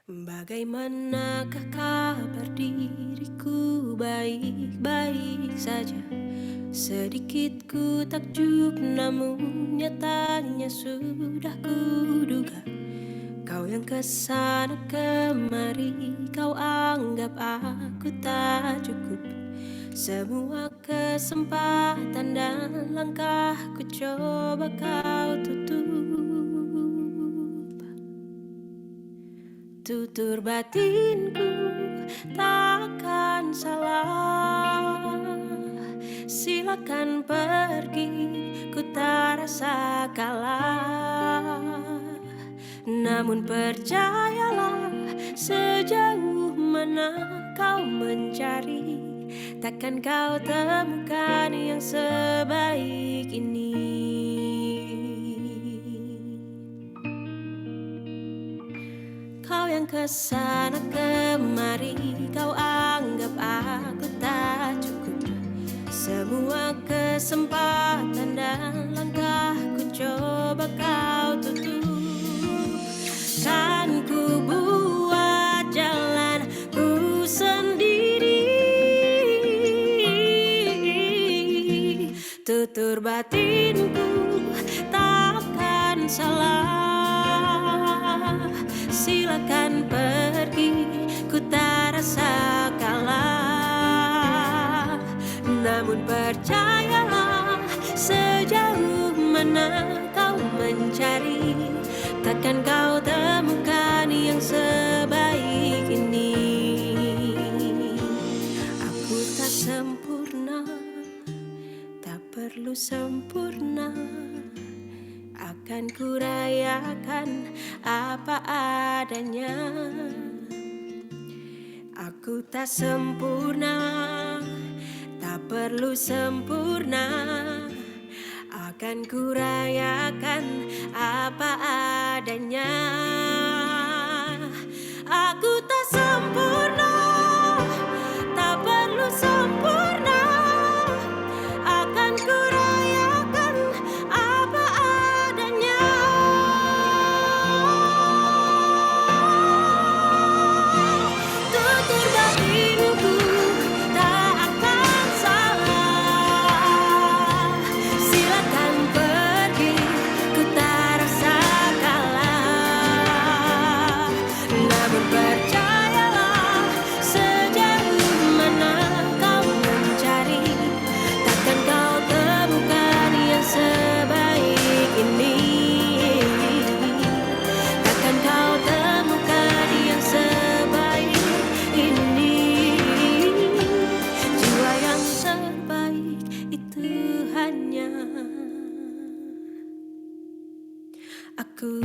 Bagaimanakah kabar diriku, baik-baik saja. Sedikit ku takjub namun nyatanya sudah kuduga. Kau yang kesana kemari, kau anggap aku tak cukup. Semua kesempatan dan langkah ku coba kau tutup. Tutur batinku takkan salah. Silakan pergi, ku tak rasa kalah. Namun percayalah, sejauh mana kau mencari, takkan kau temukan yang sebaik ini. Kau yang kesana kemari, kau anggap aku tak cukup. Semua kesempatan dan langkah ku coba kau tutup. Kan ku buat jalan ku sendiri. Tutur batinku takkan salah. Silakan pergi, ku tak rasa kalah. Namun percayalah, sejauh mana kau mencari, takkan kau temukan yang sebaik ini. Aku tak sempurna, tak perlu sempurna. Akan kurayakan apa adanya. Aku tak sempurna, tak perlu sempurna. Akan kurayakan apa adanya. Aku tak sempurna, tak perlu sempurna. Akan kurayakan apa adanya. Tutur batinku tak akan salah. Silakan pergi, ku tak rasa kalah. Namun percayalah, sejauh mana kau mencari, takkan kau temukan yang sebaik ini. Takkan kau temukan yang sebaik ini. Jiwa yang terbaik itu hanya aku.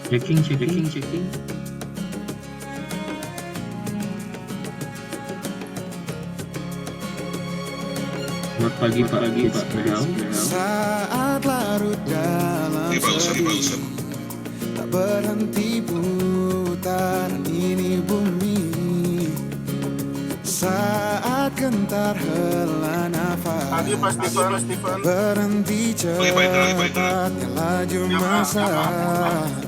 Checking. Selamat pagi Pak Israel. Saat larut dalam sepi, tak berhenti putaran ini bumi. Saat gentar hela nafas, berhenti cepatnya laju masa.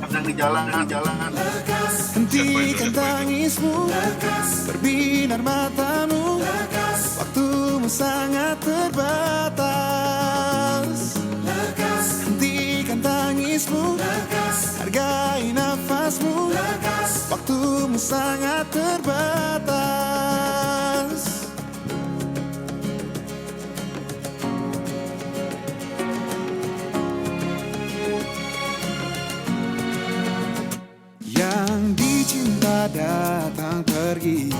Di jalan. Hentikan tangismu, berbinar matamu. Waktumu sangat terbatas. Hentikan tangismu, hargai nafasmu. Waktumu sangat terbatas. Yang dicinta datang pergi,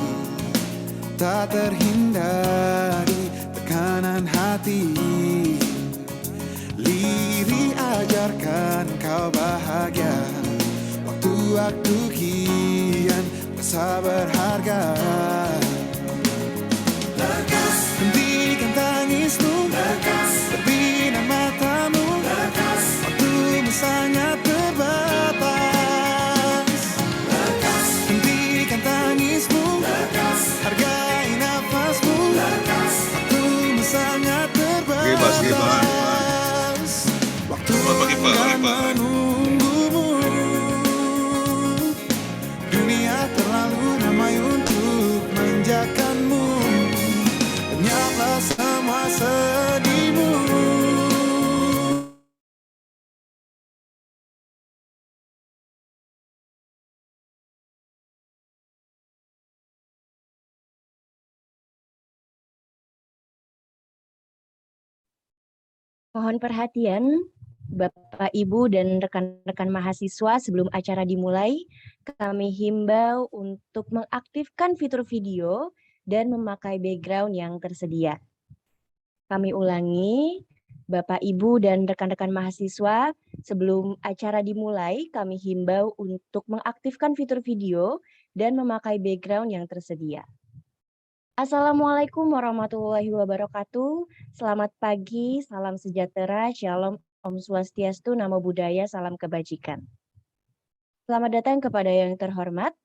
tak terhindari tekanan hati. Liri ajarkan kau bahagia. waktu kian terasa berharga. Lekas, hentikan tangismu. Lekas, terbina matamu. Lekas, waktumu sangat terbatas. Lekas, hentikan tangismu. Lekas, hargai nafasmu. Lekas, waktumu sangat terbatas. Waktu akan menunggumu. Dunia terlalu ramai untuk menjakanmu. Lenyaplah semua sedihmu. Mohon perhatian, Bapak, Ibu, dan rekan-rekan mahasiswa, sebelum acara dimulai, kami himbau untuk mengaktifkan fitur video dan memakai background yang tersedia. Kami ulangi, Bapak, Ibu, dan rekan-rekan mahasiswa, sebelum acara dimulai, kami himbau untuk mengaktifkan fitur video dan memakai background yang tersedia. Assalamualaikum warahmatullahi wabarakatuh. Selamat pagi, salam sejahtera, shalom, Om Swastiastu, Namo Buddhaya, salam kebajikan. Selamat datang kepada yang terhormat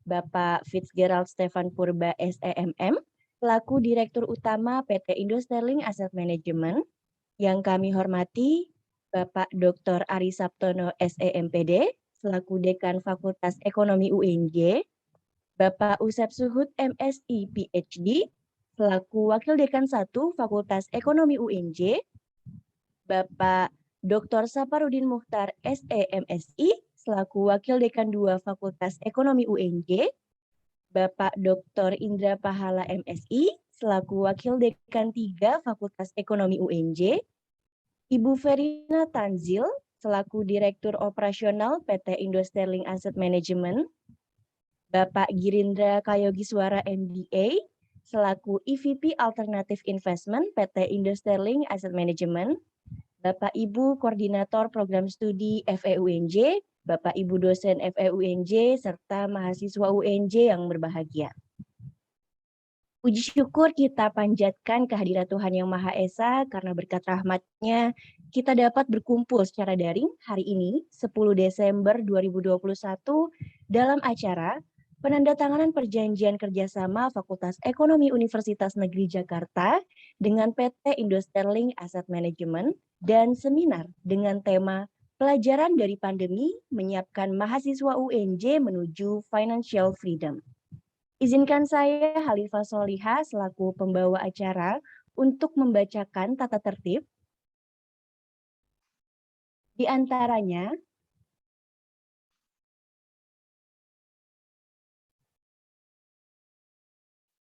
Bapak Fitzgerald Stefan Purba SEMM, selaku Direktur Utama PT Indo Sterling Asset Management. Yang kami hormati Bapak Dr. Ari Saptono SEMPD, selaku Dekan Fakultas Ekonomi UNJ. Bapak Usep Suhud MSI PhD, selaku Wakil Dekan 1 Fakultas Ekonomi UNJ. Bapak Dr. Saparudin Mukhtar SEMSI, selaku Wakil Dekan 2 Fakultas Ekonomi UNJ. Bapak Dr. Indra Pahala MSI, selaku Wakil Dekan 3 Fakultas Ekonomi UNJ. Ibu Verina Tanzil, selaku Direktur Operasional PT Indo Sterling Asset Management. Bapak Girindra Kayogiswara MBA, selaku EVP Alternative Investment PT Indo Sterling Asset Management. Bapak Ibu Koordinator Program Studi FEUNJ, Bapak Ibu dosen FEUNJ, serta mahasiswa UNJ yang berbahagia. Puji syukur kita panjatkan kehadirat Tuhan Yang Maha Esa, karena berkat rahmat-Nya kita dapat berkumpul secara daring hari ini, 10 Desember 2021, dalam acara penandatanganan perjanjian kerjasama Fakultas Ekonomi Universitas Negeri Jakarta dengan PT Indo Sterling Asset Management dan seminar dengan tema Pelajaran dari Pandemi Menyiapkan Mahasiswa UNJ Menuju Financial Freedom. Izinkan saya, Halifah Soliha, selaku pembawa acara, untuk membacakan tata tertib. Di antaranya,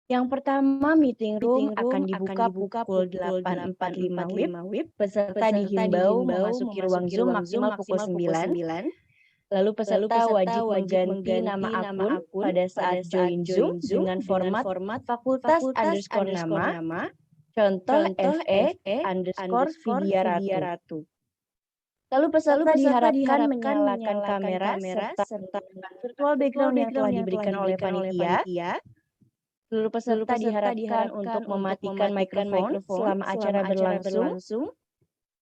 yang pertama, meeting room akan dibuka pukul 8.45 WIB. Peserta dihimbau memasuki ruang Zoom maksimal pukul 9. Lalu peserta wajib mengganti nama akun pada saat join Zoom dengan format fakultas_nama, contoh FE_Vidya Ratu. Lalu peserta diharapkan menyalakan kamera serta virtual background yang telah diberikan oleh panitia. Seluruh peserta diharapkan untuk mematikan mikrofon selama acara berlangsung.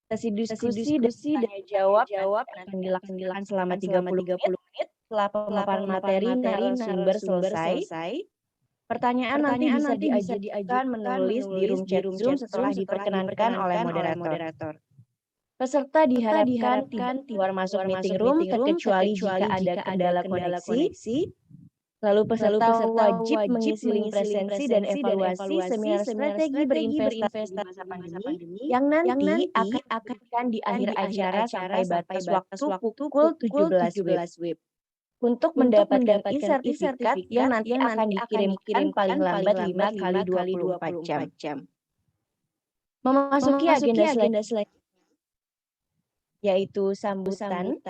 Sesi diskusi dan jawab akan dilaksanakan selama 30 menit setelah pemaparan materi narasumber selesai. Pertanyaan nanti bisa diajukan menulis di room chat Zoom setelah diperkenankan oleh moderator. Peserta diharapkan tidak keluar masuk meeting room terkecuali jika ada kendala koneksi. Lalu peserta wajib mengisi link presensi dan evaluasi seminar strategi berinvestasi di masa pandemi yang nanti akan di akhir acara sampai batas waktu pukul 17 WIB. Untuk mendapatkan e-sertifikat yang nanti akan dikirimkan paling lambat 5 kali 24 jam. Memasuki agenda selanjutnya, yaitu sambutan.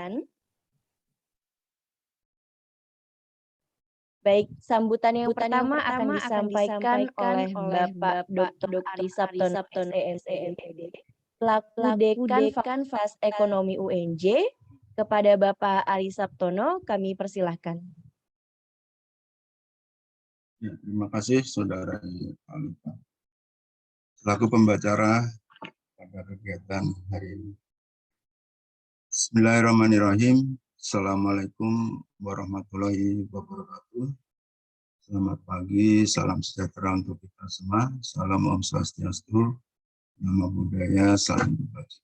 Baik, sambutan yang pertama akan disampaikan oleh Bapak Dr. Ari Saptono SEMPD, selaku Dekan Fakultas Ekonomi UNJ, Kepada Bapak Ali Sabtono, kami persilahkan. Ya, terima kasih Saudara Alita. Selaku pembicara pada kegiatan hari ini. Bismillahirrahmanirrahim. Assalamualaikum warahmatullahi wabarakatuh. Selamat pagi, salam sejahtera untuk kita semua. Salam Om Swastiastu, Namo Buddhaya, salam kebajikan.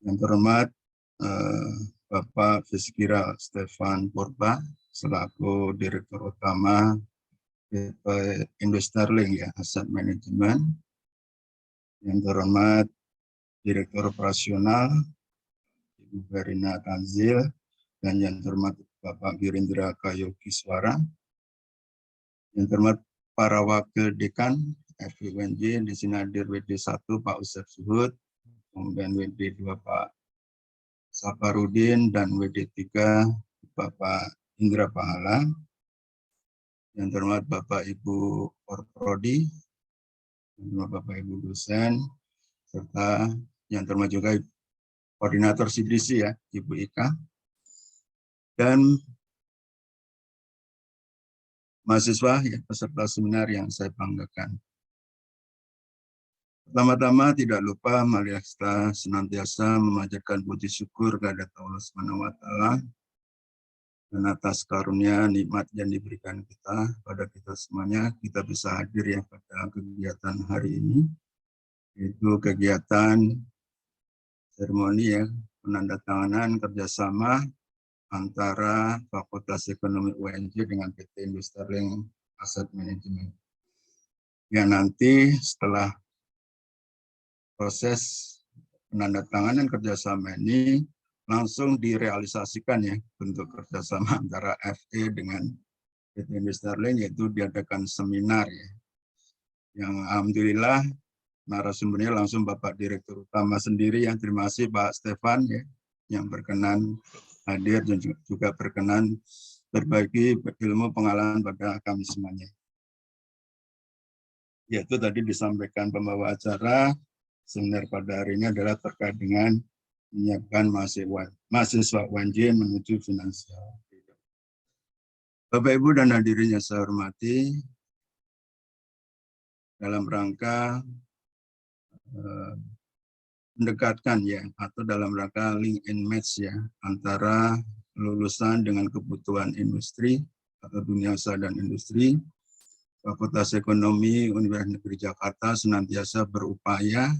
Yang terhormat Bapak Fiskira Stefan Purba selaku Direktur Utama PT Indostarling ya, Asset Management. Yang terhormat Direktur Operasional Ibu Verina Tanzil, dan yang terhormat Bapak Girindra Kayokiswara. Yang terhormat para Wakil Dekan FIUNJ, di sini hadir WD1 Pak Usep Suhud, kemudian WD2 Pak Saparudin, dan WD3 Bapak Indra Pahala. Yang terhormat Bapak Ibu Orprodi, yang terhormat Bapak Ibu dosen, serta yang terhormat juga Koordinator CDC ya, Ibu Ika, dan mahasiswa ya, peserta seminar yang saya banggakan. Pertama-tama tidak lupa marilah kita senantiasa memanjatkan puji syukur kepada Allah Subhanahu wa Ta'ala dan atas karunia nikmat yang diberikan kita pada kita semuanya, kita bisa hadir ya pada kegiatan hari ini, yaitu kegiatan seremoni ya penandatanganan kerjasama antara Fakultas Ekonomi UNJ dengan PT Indostarling Asset Management. Ya, nanti setelah proses penandatanganan kerjasama ini langsung direalisasikan ya bentuk kerjasama antara FE dengan PT Indostarling, yaitu diadakan seminar ya. Yang alhamdulillah narasumbernya langsung Bapak Direktur Utama sendiri, yang terima kasih Pak Stefan ya, yang berkenan hadir dan juga berkenan berbagi ilmu pengalaman pada kami semuanya. Yaitu tadi disampaikan pembawa acara, seminar pada hari ini adalah terkait dengan menyiapkan mahasiswa UNJ menuju finansial. Bapak Ibu dan hadirin yang saya hormati, dalam rangka mendekatkan ya, atau dalam rangka link and match ya, antara lulusan dengan kebutuhan industri atau dunia usaha dan industri, Fakultas Ekonomi Universitas Negeri Jakarta senantiasa berupaya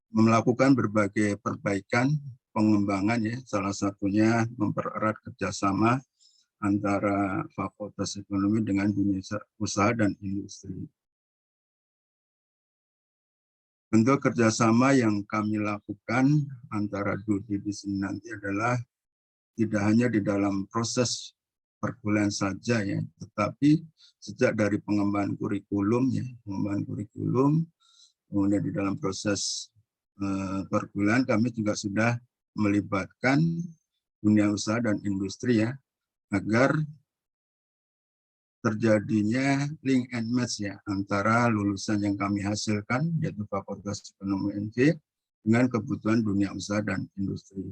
melakukan berbagai perbaikan, pengembangan ya, salah satunya mempererat kerjasama antara Fakultas Ekonomi dengan dunia usaha dan industri. Bentuk kerjasama yang kami lakukan antara Dudi di sini nanti adalah tidak hanya di dalam proses perkuliahan saja ya, tetapi sejak dari pengembangan kurikulum ya, kemudian di dalam proses perkuliahan kami juga sudah melibatkan dunia usaha dan industri ya, agar terjadinya link and match ya antara lulusan yang kami hasilkan, yaitu Fakultas Ekonomi UNJ, dengan kebutuhan dunia usaha dan industri.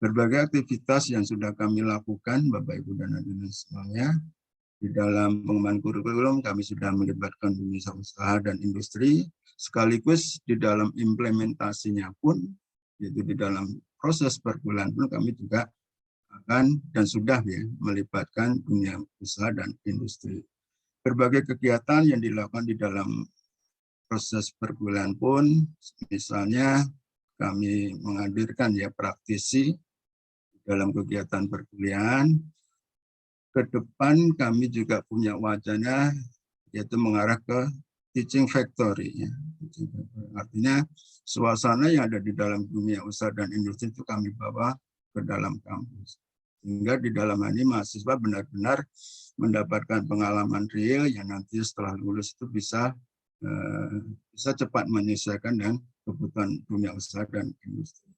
Berbagai aktivitas yang sudah kami lakukan, Bapak Ibu dan hadirin semuanya, di dalam pengembangan kurikulum kami sudah melibatkan dunia usaha dan industri, sekaligus di dalam implementasinya pun, yaitu di dalam proses perkuliahan pun kami juga akan dan sudah ya melibatkan dunia usaha dan industri. Berbagai kegiatan yang dilakukan di dalam proses perkuliahan pun, misalnya kami menghadirkan ya praktisi dalam kegiatan perkuliahan. Ke depan kami juga punya wacana yaitu mengarah ke teaching factory ya. Artinya suasana yang ada di dalam dunia usaha dan industri itu kami bawa ke dalam kampus, sehingga di dalam ini mahasiswa benar-benar mendapatkan pengalaman real yang nanti setelah lulus itu bisa cepat menyesuaikan dengan kebutuhan dunia usaha dan industri.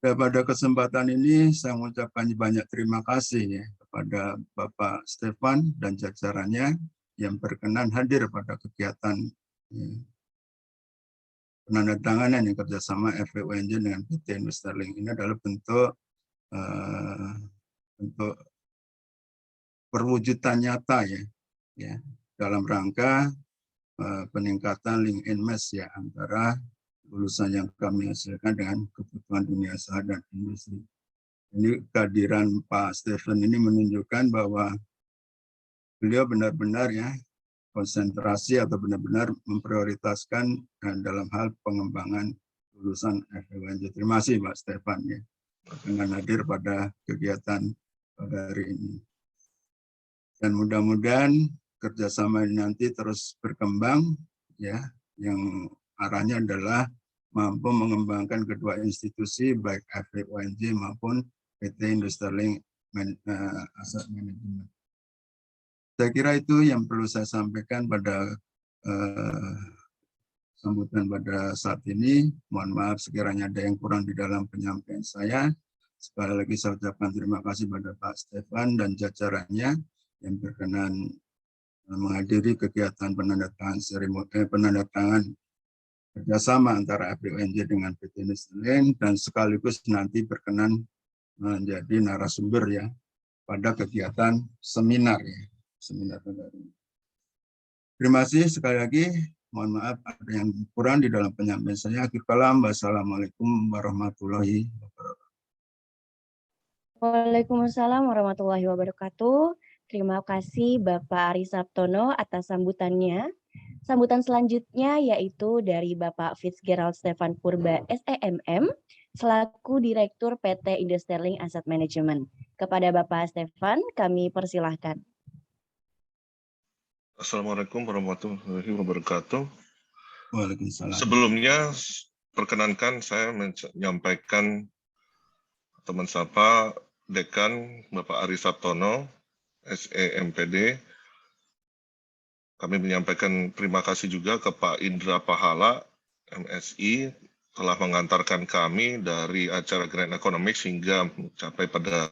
Dan pada kesempatan ini saya mengucapkan banyak terima kasih ya kepada Bapak Stefan dan jajarannya yang berkenan hadir pada kegiatan penandatanganan yang kerjasama FEUNJ dengan PT Industri ini adalah bentuk perwujudan nyata ya dalam rangka peningkatan link and match ya antara lulusan yang kami hasilkan dengan kebutuhan dunia usaha dan industri. Ini kehadiran Pak Stephen ini menunjukkan bahwa beliau benar-benar ya konsentrasi atau benar-benar memprioritaskan dalam hal pengembangan lulusan FEUNJ. Terima kasih Pak Stephen ya dengan hadir pada kegiatan pada hari ini. Dan mudah-mudahan kerjasama ini nanti terus berkembang ya, yang arahnya adalah mampu mengembangkan kedua institusi baik FEUNJ maupun PT Industri Asset Management. Saya kira itu yang perlu saya sampaikan pada sambutan pada saat ini. Mohon maaf sekiranya ada yang kurang di dalam penyampaian saya. Sekali lagi saya ucapkan terima kasih pada Pak Stephen dan jajarannya yang berkenan menghadiri kegiatan penandatangan kerjasama antara FEUNJ dengan PT Industri dan sekaligus nanti berkenan menjadi narasumber ya pada kegiatan seminar ya. Seminar ini. Terima kasih sekali lagi. Mohon maaf ada yang kurang di dalam penyampaian saya. Wassalamualaikum warahmatullahi wabarakatuh. Waalaikumsalam warahmatullahi wabarakatuh. Terima kasih Bapak Ari Sabtono atas sambutannya. Sambutan selanjutnya yaitu dari Bapak Fitzgerald Stefan Purba SEMM selaku Direktur PT Industri Asset Management. Kepada Bapak Stefan kami persilahkan. Assalamualaikum warahmatullahi wabarakatuh. Waalaikumsalam. Sebelumnya perkenankan saya menyampaikan teman sapa Dekan Bapak Ari Sabtono SEMPD. Kami menyampaikan terima kasih juga ke Pak Indra Pahala MSI telah mengantarkan kami dari acara Grand Economics hingga mencapai pada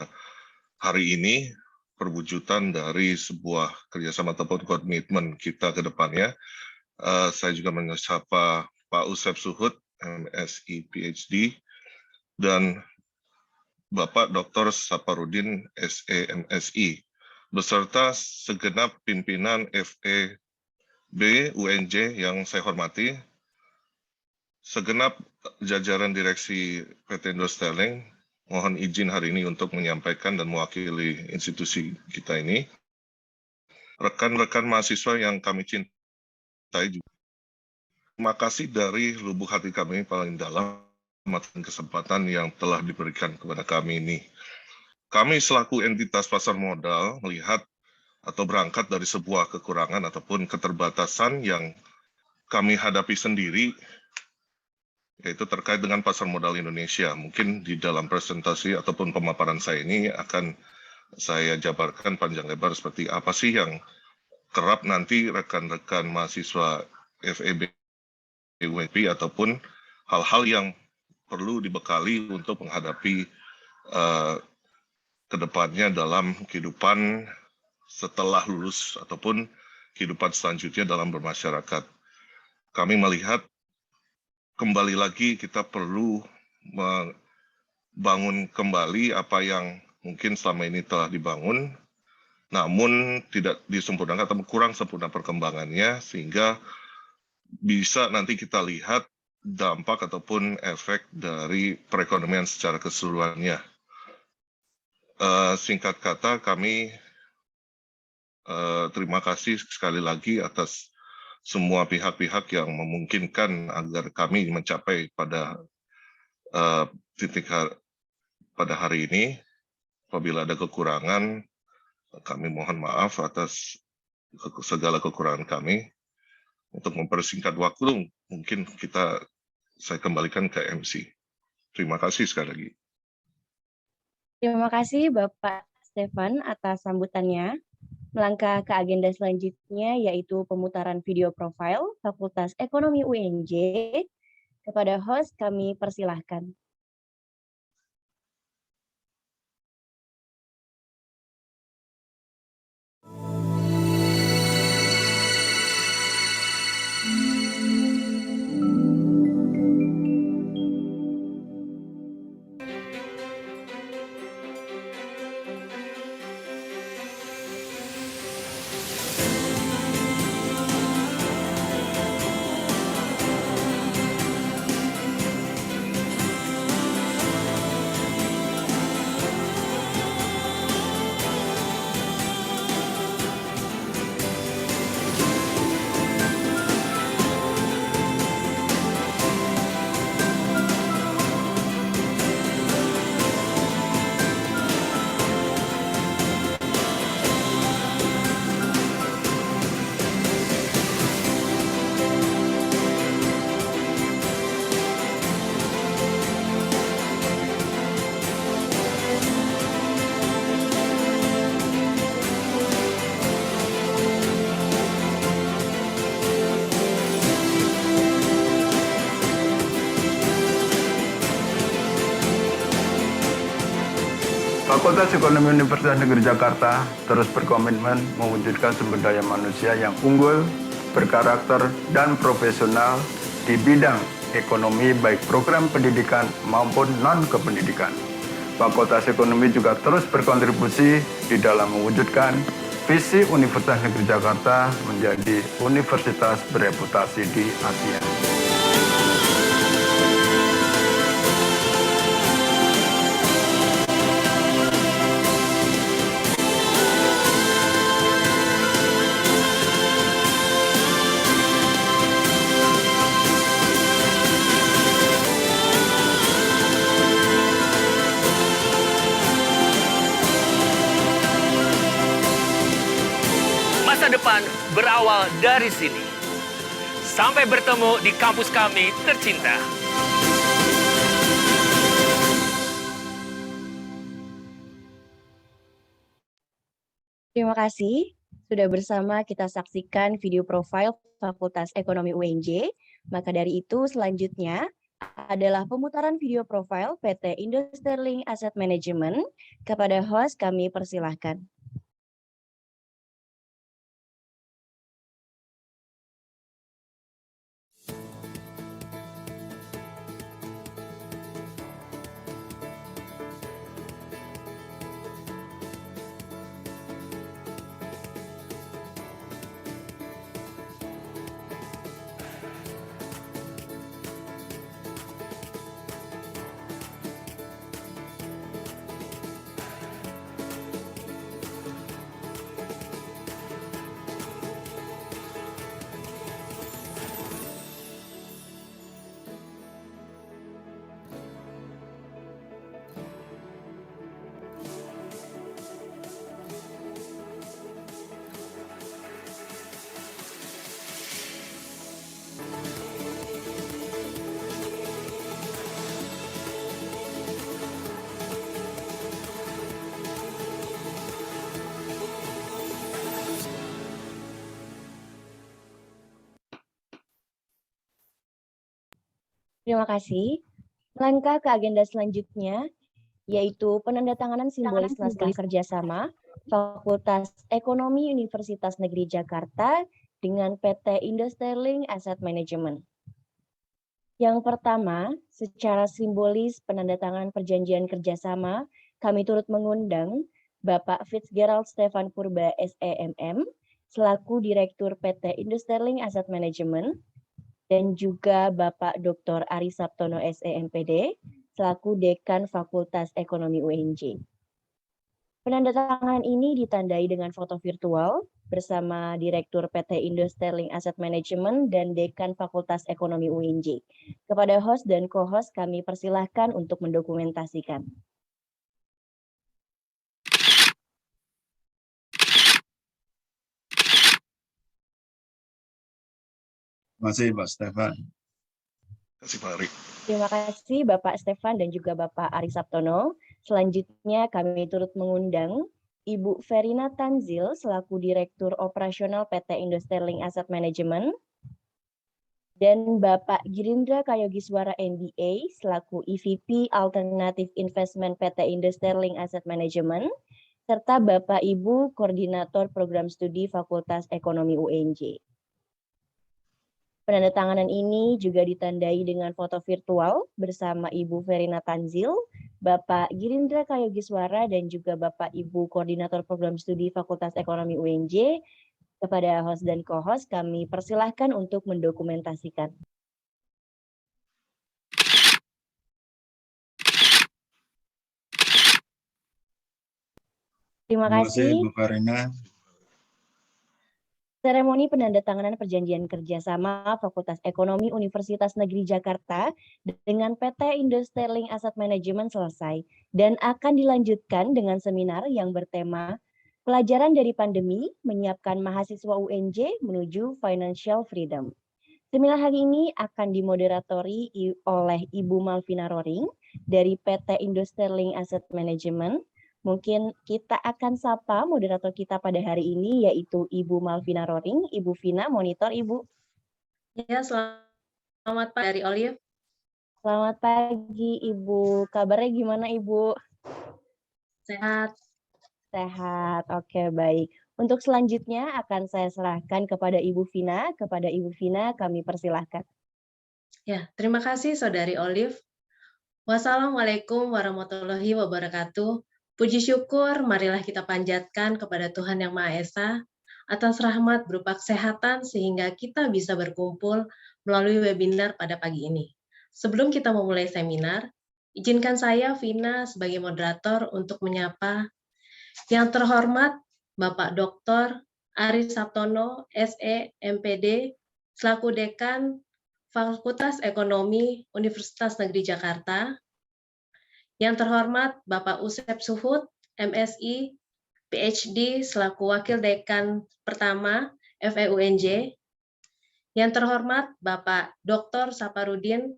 hari ini perwujudan dari sebuah kerjasama ataupun komitmen kita ke depannya. Saya juga menyapa Pak Usep Suhud MSI PhD dan Bapak Dr. Saparudin SEMSI beserta segenap pimpinan FEB UNJ yang saya hormati, segenap jajaran direksi PT Industri, mohon izin hari ini untuk menyampaikan dan mewakili institusi kita ini. Rekan-rekan mahasiswa yang kami cintai juga. Terima kasih dari lubuk hati kami paling dalam atas kesempatan yang telah diberikan kepada kami ini. Kami selaku entitas pasar modal melihat atau berangkat dari sebuah kekurangan ataupun keterbatasan yang kami hadapi sendiri, yaitu terkait dengan pasar modal Indonesia. Mungkin di dalam presentasi ataupun pemaparan saya ini akan saya jabarkan panjang lebar seperti apa sih yang kerap nanti rekan-rekan mahasiswa FEB UNP ataupun hal-hal yang perlu dibekali untuk menghadapi kedepannya dalam kehidupan setelah lulus ataupun kehidupan selanjutnya dalam bermasyarakat. Kami melihat kembali lagi kita perlu membangun kembali apa yang mungkin selama ini telah dibangun, namun tidak disempurnakan atau kurang sempurna perkembangannya, sehingga bisa nanti kita lihat dampak ataupun efek dari perekonomian secara keseluruhannya. Singkat kata, kami terima kasih sekali lagi atas semua pihak-pihak yang memungkinkan agar kami mencapai pada titik pada hari ini. Apabila ada kekurangan, kami mohon maaf atas segala kekurangan kami. Untuk mempersingkat waktu, mungkin saya kembalikan ke MC. Terima kasih sekali lagi. Terima kasih Bapak Stefan atas sambutannya. Melangkah ke agenda selanjutnya yaitu pemutaran video profil Fakultas Ekonomi UNJ. Kepada host kami persilahkan. Fakultas Ekonomi Universitas Negeri Jakarta terus berkomitmen mewujudkan sumber daya manusia yang unggul, berkarakter, dan profesional di bidang ekonomi baik program pendidikan maupun non-kependidikan. Fakultas Ekonomi juga terus berkontribusi di dalam mewujudkan visi Universitas Negeri Jakarta menjadi universitas bereputasi di Asia. Masa depan berawal dari sini. Sampai bertemu di kampus kami tercinta. Terima kasih. Sudah bersama kita saksikan video profil Fakultas Ekonomi UNJ. Maka dari itu selanjutnya adalah pemutaran video profil PT Indo Sterling Asset Management. Kepada host kami persilahkan. Terima kasih. Langkah ke agenda selanjutnya, yaitu penandatanganan simbolis naskah kerjasama Fakultas Ekonomi Universitas Negeri Jakarta dengan PT Indo Sterling Asset Management. Yang pertama, secara simbolis penandatanganan perjanjian kerjasama, kami turut mengundang Bapak Fitzgerald Stefan Purba SEMM, selaku Direktur PT Indo Sterling Asset Management, dan juga Bapak Dr. Ari Sabtono SEMPD, selaku Dekan Fakultas Ekonomi UNJ. Penandatanganan ini ditandai dengan foto virtual bersama Direktur PT Indo Sterling Asset Management dan Dekan Fakultas Ekonomi UNJ. Kepada host dan co-host kami persilahkan untuk mendokumentasikan. Terima kasih, Pak Stefan. Terima kasih, Pak Ari. Terima kasih Bapak Stefan dan juga Bapak Ari Sabtono. Selanjutnya kami turut mengundang Ibu Verina Tanzil selaku Direktur Operasional PT Indo Sterling Asset Management dan Bapak Girindra Kayogiswara MBA selaku EVP Alternative Investment PT Indo Sterling Asset Management serta Bapak Ibu Koordinator Program Studi Fakultas Ekonomi UNJ. Penandatanganan ini juga ditandai dengan foto virtual bersama Ibu Verina Tanzil, Bapak Girindra Kayogiswara, dan juga Bapak Ibu Koordinator Program Studi Fakultas Ekonomi UNJ. Kepada host dan co-host kami persilahkan untuk mendokumentasikan. Terima kasih. Bu Karina. Seremoni penandatanganan perjanjian kerjasama Fakultas Ekonomi Universitas Negeri Jakarta dengan PT Indo Sterling Asset Management selesai dan akan dilanjutkan dengan seminar yang bertema Pelajaran dari Pandemi Menyiapkan Mahasiswa UNJ Menuju Financial Freedom. Seminar hari ini akan dimoderatori oleh Ibu Malvina Roring dari PT Indo Sterling Asset Management. Mungkin kita akan sapa moderator kita pada hari ini, yaitu Ibu Malvina Roring. Ibu Vina, monitor Ibu. Ya, selamat pagi dari Olive. Selamat pagi Ibu. Kabarnya gimana Ibu? Sehat. Sehat. Oke, baik. Untuk selanjutnya akan saya serahkan kepada Ibu Vina. Kepada Ibu Vina kami persilahkan. Ya, terima kasih Saudari Olive. Wassalamualaikum warahmatullahi wabarakatuh. Puji syukur, marilah kita panjatkan kepada Tuhan Yang Maha Esa atas rahmat berupa kesehatan sehingga kita bisa berkumpul melalui webinar pada pagi ini. Sebelum kita memulai seminar, izinkan saya, Vina, sebagai moderator untuk menyapa yang terhormat Bapak Dr. Aris Sabtono, SE, MPD, selaku Dekan Fakultas Ekonomi Universitas Negeri Jakarta. Yang terhormat Bapak Usep Suhud, MSI, PhD, selaku Wakil Dekan pertama FEUNJ. Yang terhormat Bapak Dr. Saparudin,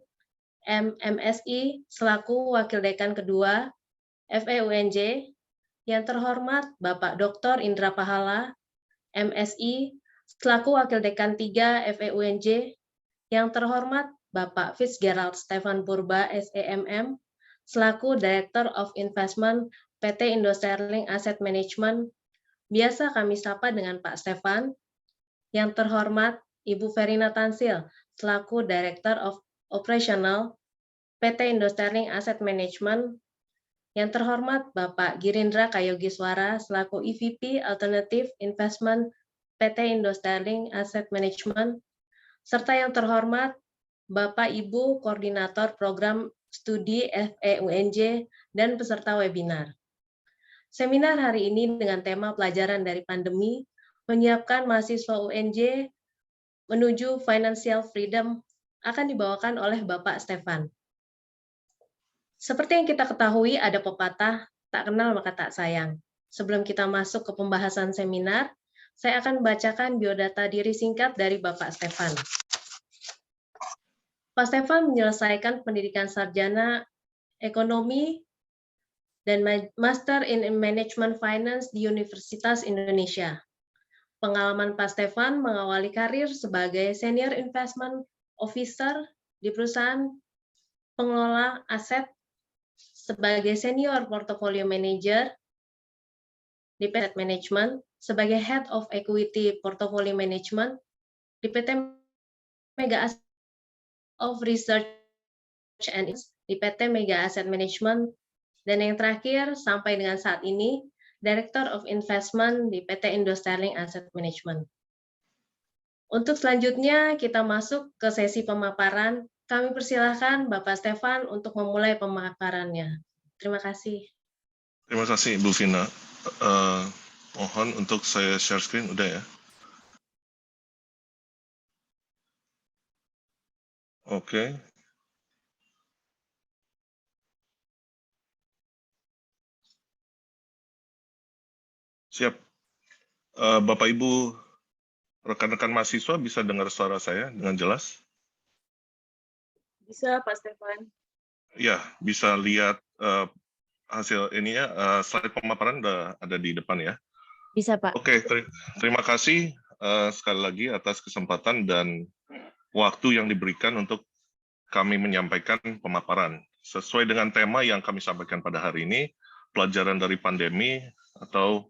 MSI, selaku Wakil Dekan kedua FEUNJ. Yang terhormat Bapak Dr. Indra Pahala, MSI, selaku Wakil Dekan 3 FEUNJ. Yang terhormat Bapak Fitzgerald Stefan Purba, SEMM, selaku Director of Investment PT Indo Sterling Asset Management. Biasa kami sapa dengan Pak Stefan. Yang terhormat Ibu Verina Tansil, selaku Director of Operational PT Indo Sterling Asset Management. Yang terhormat Bapak Girindra Kayogiswara, selaku EVP Alternative Investment PT Indo Sterling Asset Management. Serta yang terhormat Bapak Ibu Koordinator Program Studi FEUNJ dan peserta webinar. Seminar hari ini dengan tema pelajaran dari pandemi, menyiapkan mahasiswa UNJ menuju financial freedom, akan dibawakan oleh Bapak Stefan. Seperti yang kita ketahui, ada pepatah, tak kenal maka tak sayang. Sebelum kita masuk ke pembahasan seminar, saya akan membacakan biodata diri singkat dari Bapak Stefan. Pak Stefan menyelesaikan pendidikan sarjana ekonomi dan Master in Management Finance di Universitas Indonesia. Pengalaman Pak Stefan mengawali karir sebagai Senior Investment Officer di perusahaan pengelola aset, sebagai Senior Portfolio Manager di PT Management, sebagai Head of Equity Portfolio Management di PT Mega Asset of Research and di PT Mega Asset Management, dan yang terakhir sampai dengan saat ini Director of Investment di PT Indo Sterling Asset Management. Untuk selanjutnya kita masuk ke sesi pemaparan. Kami persilahkan Bapak Stefan untuk memulai pemaparannya. Terima kasih. Terima kasih Bu Vina. Mohon untuk saya share screen, udah ya? Oke. Siap. Bapak Ibu rekan-rekan mahasiswa bisa dengar suara saya dengan jelas? Bisa Pak Stefan. Ya, bisa lihat hasil ini ya, slide pemaparan udah ada di depan ya. Bisa, Pak. Oke, terima kasih sekali lagi atas kesempatan dan waktu yang diberikan untuk kami menyampaikan pemaparan. Sesuai dengan tema yang kami sampaikan pada hari ini, pelajaran dari pandemi atau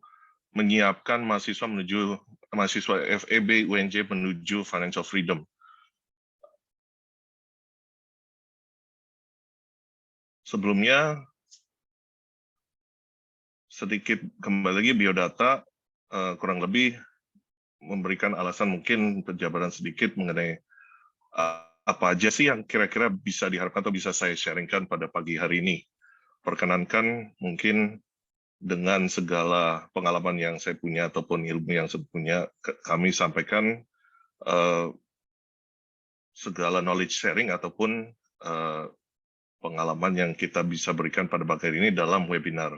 menyiapkan mahasiswa FEB UNJ menuju financial freedom. Sebelumnya, sedikit kembali lagi biodata, kurang lebih memberikan alasan mungkin penjabaran sedikit mengenai apa aja sih yang kira-kira bisa diharapkan atau bisa saya sharingkan pada pagi hari ini. Perkenankan mungkin dengan segala pengalaman yang saya punya ataupun ilmu yang saya punya, kami sampaikan segala knowledge sharing ataupun pengalaman yang kita bisa berikan pada pagi hari ini dalam webinar.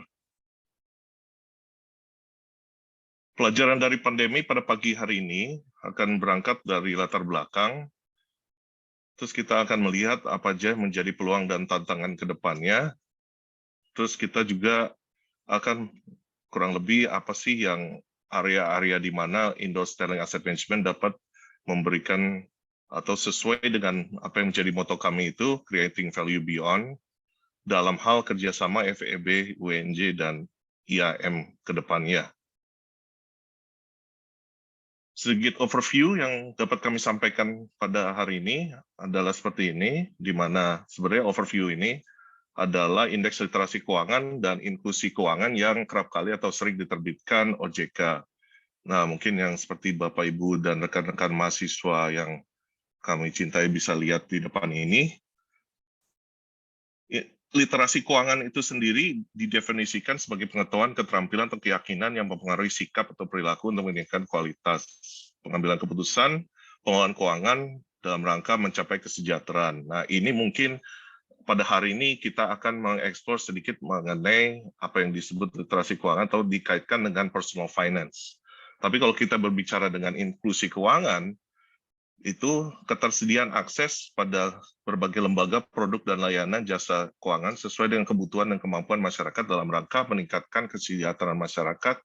Pelajaran dari pandemi pada pagi hari ini akan berangkat dari latar belakang, terus kita akan melihat apa aja menjadi peluang dan tantangan ke depannya, terus kita juga akan kurang lebih apa sih yang area-area di mana Indo Sterling Asset Management dapat memberikan atau sesuai dengan apa yang menjadi moto kami itu, Creating Value Beyond, dalam hal kerjasama FEB, UNJ, dan IAM ke depannya. Sedikit overview yang dapat kami sampaikan pada hari ini adalah seperti ini, di mana sebenarnya overview ini adalah indeks literasi keuangan dan inklusi keuangan yang kerap kali atau sering diterbitkan OJK. Nah, mungkin yang seperti Bapak, Ibu, dan rekan-rekan mahasiswa yang kami cintai bisa lihat di depan ini. Literasi keuangan itu sendiri didefinisikan sebagai pengetahuan, keterampilan, atau keyakinan yang mempengaruhi sikap atau perilaku untuk meningkatkan kualitas pengambilan keputusan, pengelolaan keuangan dalam rangka mencapai kesejahteraan. Nah, ini mungkin pada hari ini kita akan mengeksplor sedikit mengenai apa yang disebut literasi keuangan atau dikaitkan dengan personal finance. Tapi kalau kita berbicara dengan inklusi keuangan, itu ketersediaan akses pada berbagai lembaga, produk, dan layanan jasa keuangan sesuai dengan kebutuhan dan kemampuan masyarakat dalam rangka meningkatkan kesejahteraan masyarakat.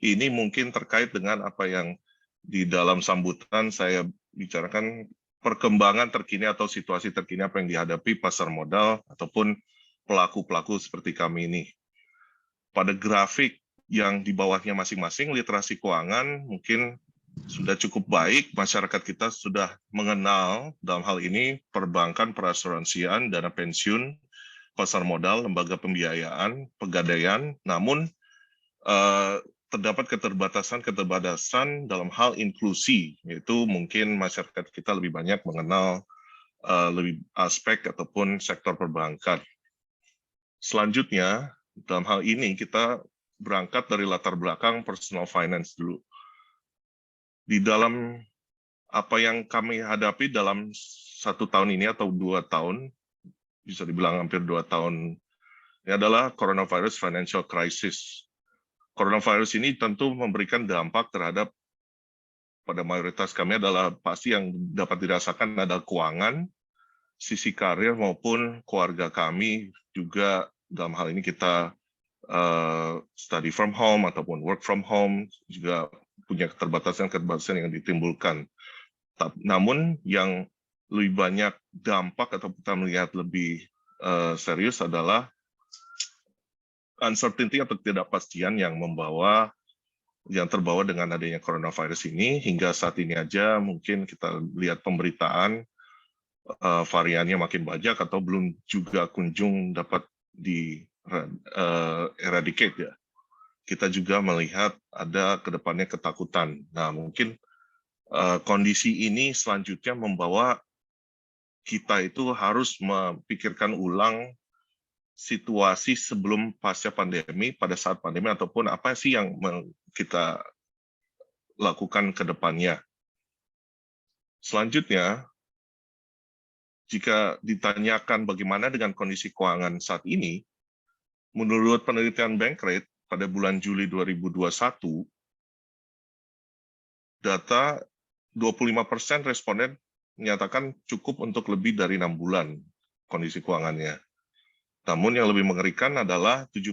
Ini mungkin terkait dengan apa yang di dalam sambutan saya bicarakan, perkembangan terkini atau situasi terkini apa yang dihadapi pasar modal ataupun pelaku-pelaku seperti kami ini. Pada grafik yang di bawahnya masing-masing, literasi keuangan mungkin sudah cukup baik, masyarakat kita sudah mengenal dalam hal ini perbankan, perasuransian, dana pensiun, pasar modal, lembaga pembiayaan, pegadaian, namun terdapat keterbatasan dalam hal inklusi, yaitu mungkin masyarakat kita lebih banyak mengenal lebih aspek ataupun sektor perbankan. Selanjutnya, dalam hal ini kita berangkat dari latar belakang personal finance dulu. Di dalam apa yang kami hadapi dalam 1 tahun ini atau 2 tahun, bisa dibilang hampir 2 tahun, ini adalah coronavirus financial crisis. Coronavirus ini tentu memberikan dampak terhadap, pada mayoritas kami adalah pasti yang dapat dirasakan adalah keuangan, sisi karir maupun keluarga kami juga dalam hal ini kita study from home ataupun work from home juga punya keterbatasan yang ditimbulkan. Namun yang lebih banyak dampak atau kita melihat lebih serius adalah uncertainty atau ketidakpastian yang terbawa dengan adanya coronavirus ini. Hingga saat ini aja mungkin kita lihat pemberitaan variannya makin banyak atau belum juga kunjung dapat di eradicate ya. Kita juga melihat ada kedepannya ketakutan. Nah, mungkin kondisi ini selanjutnya membawa kita itu harus memikirkan ulang situasi sebelum pasca pandemi, pada saat pandemi, ataupun apa sih yang kita lakukan ke depannya. Selanjutnya, jika ditanyakan bagaimana dengan kondisi keuangan saat ini, menurut penelitian Bankrate, pada bulan Juli 2021, data 25% responden menyatakan cukup untuk lebih dari 6 bulan kondisi keuangannya. Namun yang lebih mengerikan adalah 70%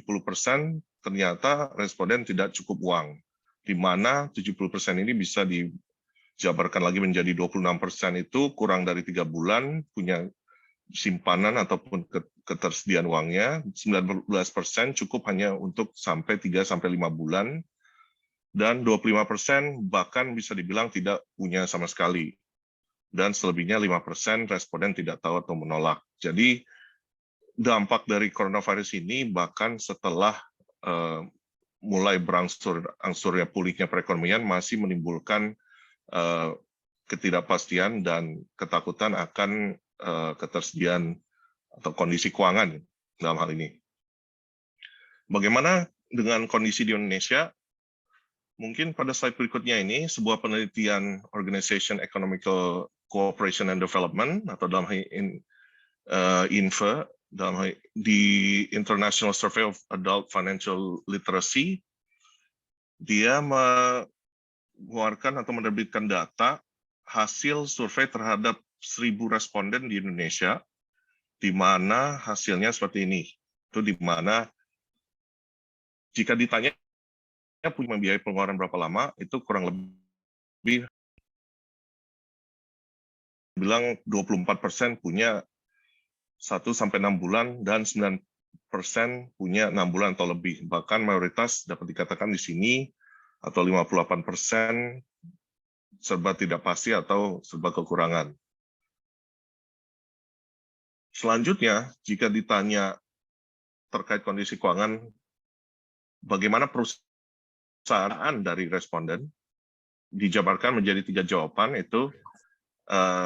ternyata responden tidak cukup uang, di mana 70% ini bisa dijabarkan lagi menjadi 26% itu kurang dari 3 bulan punya simpanan ataupun ketersediaan uangnya, 19% cukup hanya untuk sampai 3-5 bulan, dan 25% bahkan bisa dibilang tidak punya sama sekali. Dan selebihnya 5% responden tidak tahu atau menolak. Jadi dampak dari coronavirus ini bahkan setelah mulai berangsur-angsurnya pulihnya perekonomian masih menimbulkan ketidakpastian dan ketakutan akan ketersediaan atau kondisi keuangan dalam hal ini. Bagaimana dengan kondisi di Indonesia? Mungkin pada slide berikutnya ini sebuah penelitian Organization Economical Cooperation and Development atau dalam hal ini INFA, di International Survey of Adult Financial Literacy, dia mengeluarkan atau menerbitkan data hasil survei terhadap 1.000 responden di Indonesia, di mana hasilnya seperti ini. Itu di mana jika ditanya punya biaya pengeluaran berapa lama, itu kurang lebih bilang 24% punya 1-6 bulan dan punya 6 bulan atau lebih. Bahkan mayoritas dapat dikatakan di sini atau 58% serba tidak pasti atau serba kekurangan. Selanjutnya, jika ditanya terkait kondisi keuangan, bagaimana perusahaan dari responden, dijabarkan menjadi 3 jawaban, itu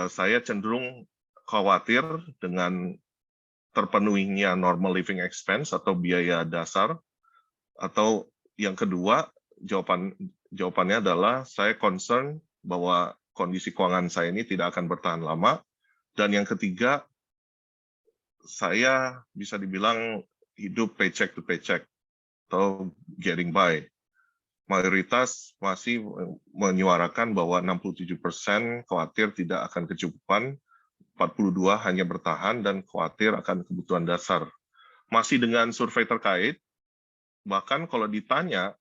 saya cenderung khawatir dengan terpenuhinya normal living expense atau biaya dasar, atau yang kedua, jawabannya adalah saya concern bahwa kondisi keuangan saya ini tidak akan bertahan lama, dan yang ketiga, saya bisa dibilang hidup paycheck to paycheck atau getting by. Mayoritas masih menyuarakan bahwa 67% khawatir tidak akan kecukupan, 42 hanya bertahan dan khawatir akan kebutuhan dasar. Masih dengan survei terkait, bahkan kalau ditanya,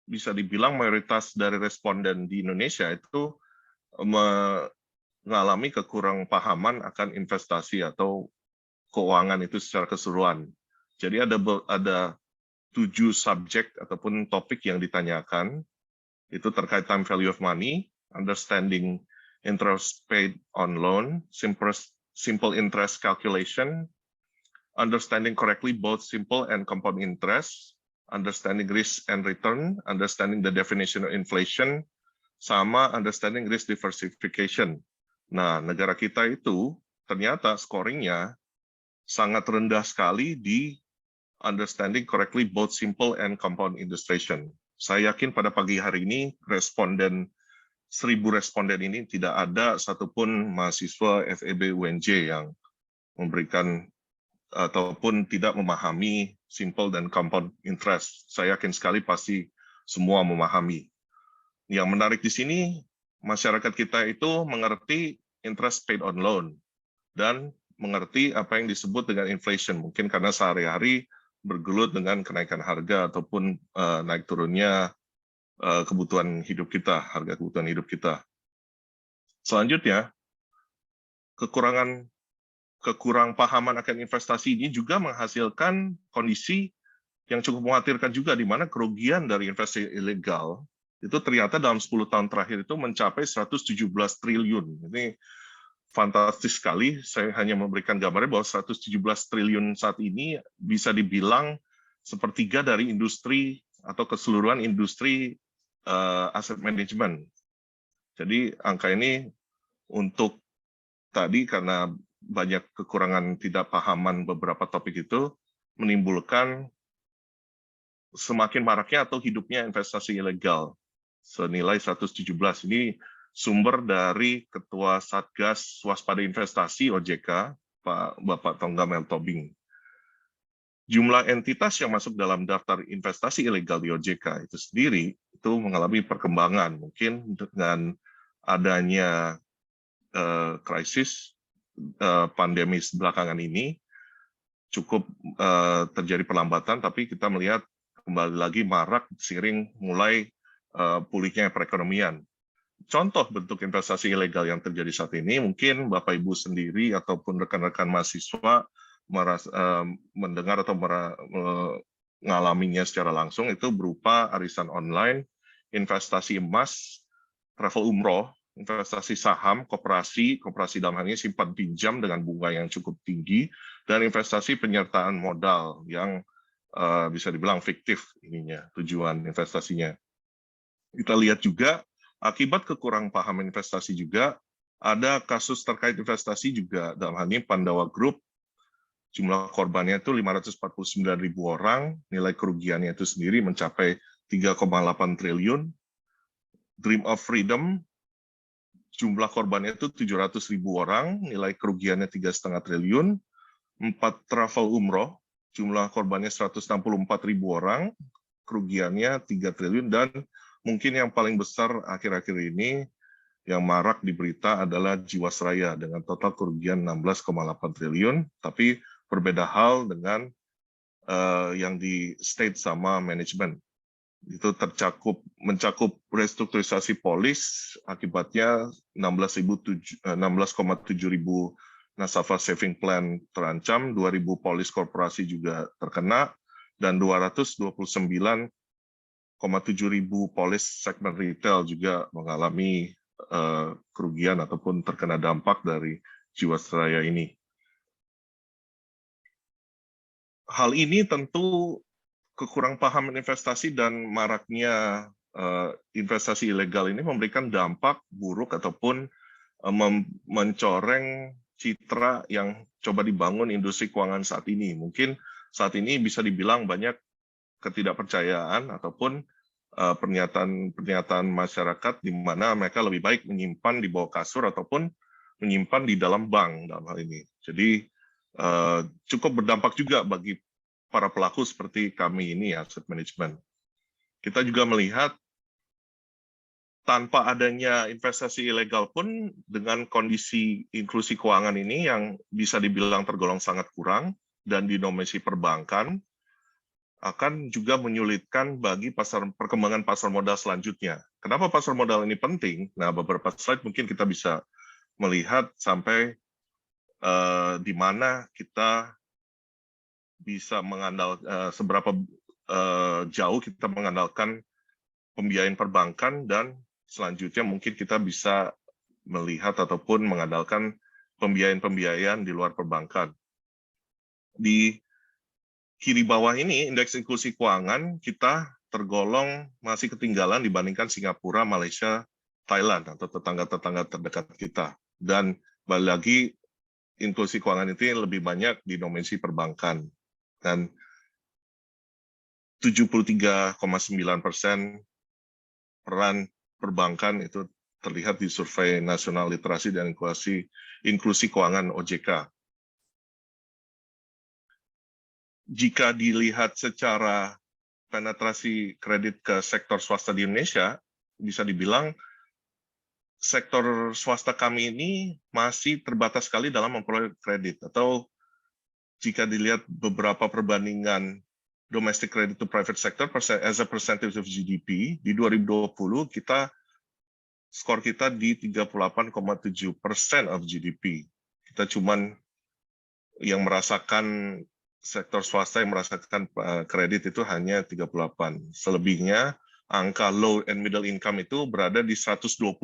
bisa dibilang mayoritas dari responden di Indonesia itu mengalami kekurangpahaman akan investasi atau keuangan itu secara keseluruhan. Jadi ada 7 subjek ataupun topik yang ditanyakan, itu terkait time value of money, understanding interest paid on loan, simple interest calculation, understanding correctly both simple and compound interest, understanding risk and return, understanding the definition of inflation, sama understanding risk diversification. Nah, negara kita itu ternyata scoringnya sangat rendah sekali di understanding correctly both simple and compound illustration. Saya yakin pada pagi hari ini 1.000 responden ini tidak ada satupun mahasiswa FEB UNJ yang memberikan ataupun tidak memahami simple dan compound interest. Saya yakin sekali pasti semua memahami. Yang menarik di sini, masyarakat kita itu mengerti interest paid on loan dan mengerti apa yang disebut dengan inflation. Mungkin karena sehari-hari bergelut dengan kenaikan harga ataupun naik turunnya kebutuhan hidup kita, harga kebutuhan hidup kita. Selanjutnya, kekurangpahaman akan investasi ini juga menghasilkan kondisi yang cukup mengkhawatirkan juga, di mana kerugian dari investasi ilegal itu ternyata dalam 10 tahun terakhir itu mencapai 117 triliun. Ini fantastis sekali. Saya hanya memberikan gambarnya bahwa 117 triliun saat ini bisa dibilang sepertiga dari industri atau keseluruhan industri asset management. Jadi angka ini untuk tadi karena banyak kekurangan tidak pahaman beberapa topik itu menimbulkan semakin maraknya atau hidupnya investasi ilegal senilai 117. Ini sumber dari Ketua Satgas Waspada Investasi OJK, Bapak Tongam L. Tobing. Jumlah entitas yang masuk dalam daftar investasi ilegal di OJK itu sendiri itu mengalami perkembangan. Mungkin dengan adanya krisis pandemi belakangan ini cukup terjadi perlambatan, tapi kita melihat kembali lagi marak seiring mulai pulihnya perekonomian. Contoh bentuk investasi ilegal yang terjadi saat ini, mungkin Bapak Ibu sendiri ataupun rekan-rekan mahasiswa mendengar atau mengalaminya secara langsung, itu berupa arisan online, investasi emas, travel umroh, investasi saham, koperasi dalam hal ini simpan pinjam dengan bunga yang cukup tinggi, dan investasi penyertaan modal yang bisa dibilang fiktif ininya, tujuan investasinya. Kita lihat juga akibat kekurangpahaman investasi juga ada kasus terkait investasi juga, dalam hal ini Pandawa Group, jumlah korbannya itu 549.000 orang, nilai kerugiannya itu sendiri mencapai 3,8 triliun. Dream of Freedom, jumlah korbannya itu 700.000 orang, nilai kerugiannya 3,5 triliun. 4 travel umroh, jumlah korbannya 164.000 orang, kerugiannya 3 triliun, dan mungkin yang paling besar akhir-akhir ini yang marak di berita adalah Jiwasraya dengan total kerugian 16,8 triliun, tapi berbeda hal dengan yang di state sama manajemen. Itu mencakup restrukturisasi polis, akibatnya 16,7 ribu Nasabah Saving Plan terancam, 2.000 polis korporasi juga terkena, dan 229,7 ribu polis segmen retail juga mengalami kerugian ataupun terkena dampak dari Jiwasraya ini. Hal ini tentu kekurang pahaman investasi dan maraknya investasi ilegal ini memberikan dampak buruk ataupun mencoreng citra yang coba dibangun industri keuangan saat ini. Mungkin saat ini bisa dibilang banyak ketidakpercayaan ataupun pernyataan masyarakat di mana mereka lebih baik menyimpan di bawah kasur ataupun menyimpan di dalam bank dalam hal ini. Jadi cukup berdampak juga bagi para pelaku seperti kami ini, asset management. Kita juga melihat tanpa adanya investasi ilegal pun dengan kondisi inklusi keuangan ini yang bisa dibilang tergolong sangat kurang dan didominasi perbankan, akan juga menyulitkan bagi perkembangan pasar modal selanjutnya. Kenapa pasar modal ini penting? Nah, beberapa slide mungkin kita bisa melihat sampai di mana kita bisa mengandalkan seberapa jauh kita mengandalkan pembiayaan perbankan, dan selanjutnya mungkin kita bisa melihat ataupun mengandalkan pembiayaan di luar perbankan. Di kiri bawah ini, indeks inklusi keuangan kita tergolong masih ketinggalan dibandingkan Singapura, Malaysia, Thailand, atau tetangga-tetangga terdekat kita. Dan balik lagi, inklusi keuangan itu lebih banyak didominasi perbankan. Dan 73,9% peran perbankan itu terlihat di survei nasional literasi dan inklusi keuangan OJK. Jika dilihat secara penetrasi kredit ke sektor swasta di Indonesia, bisa dibilang sektor swasta kami ini masih terbatas sekali dalam memperoleh kredit. Atau jika dilihat beberapa perbandingan domestic credit to private sector as a percentage of GDP, di 2020 skor kita di 38,7% of GDP. Kita cuman yang merasakan, sektor swasta yang merasakan kredit itu hanya 38. Selebihnya angka low and middle income itu berada di 120,6.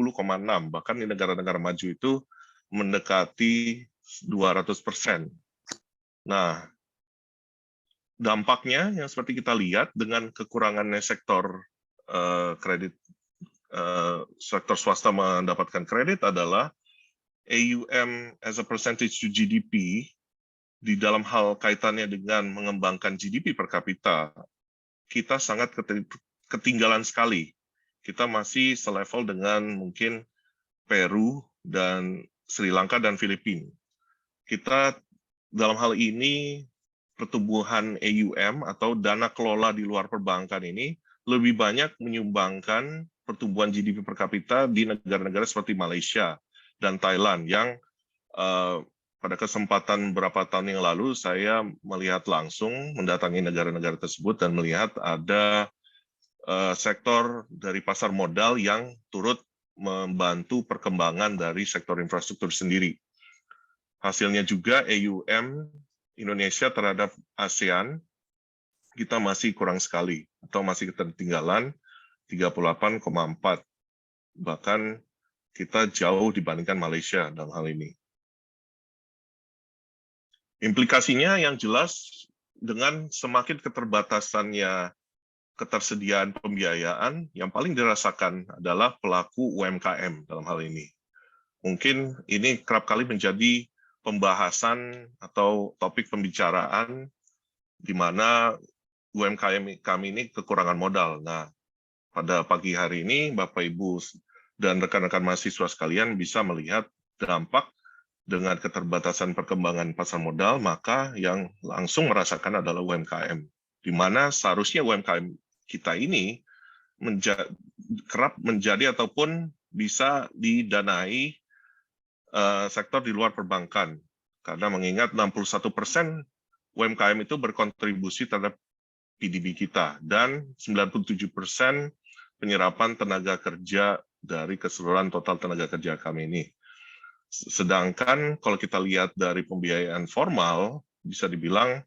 Bahkan di negara-negara maju itu mendekati 200%. Nah, dampaknya yang seperti kita lihat dengan kekurangannya sektor kredit, sektor swasta mendapatkan kredit adalah AUM as a percentage to GDP di dalam hal kaitannya dengan mengembangkan GDP per kapita, kita sangat ketinggalan sekali. Kita masih selevel dengan mungkin Peru dan Sri Lanka dan Filipina. Kita dalam hal ini pertumbuhan AUM atau dana kelola di luar perbankan ini lebih banyak menyumbangkan pertumbuhan GDP per kapita di negara-negara seperti Malaysia dan Thailand yang pada kesempatan beberapa tahun yang lalu saya melihat langsung mendatangi negara-negara tersebut dan melihat ada sektor dari pasar modal yang turut membantu perkembangan dari sektor infrastruktur sendiri. Hasilnya juga AUM Indonesia terhadap ASEAN, kita masih kurang sekali, atau masih ketertinggalan 38,4. Bahkan kita jauh dibandingkan Malaysia dalam hal ini. Implikasinya yang jelas, dengan semakin keterbatasannya ketersediaan pembiayaan, yang paling dirasakan adalah pelaku UMKM dalam hal ini. Mungkin ini kerap kali menjadi pembahasan atau topik pembicaraan di mana UMKM kami ini kekurangan modal. Nah, pada pagi hari ini Bapak Ibu dan rekan-rekan mahasiswa sekalian bisa melihat dampak dengan keterbatasan perkembangan pasar modal, maka yang langsung merasakan adalah UMKM. Di mana seharusnya UMKM kita ini kerap menjadi ataupun bisa didanai sektor di luar perbankan, karena mengingat 61% UMKM itu berkontribusi terhadap PDB kita, dan 97% penyerapan tenaga kerja dari keseluruhan total tenaga kerja kami ini. Sedangkan kalau kita lihat dari pembiayaan formal, bisa dibilang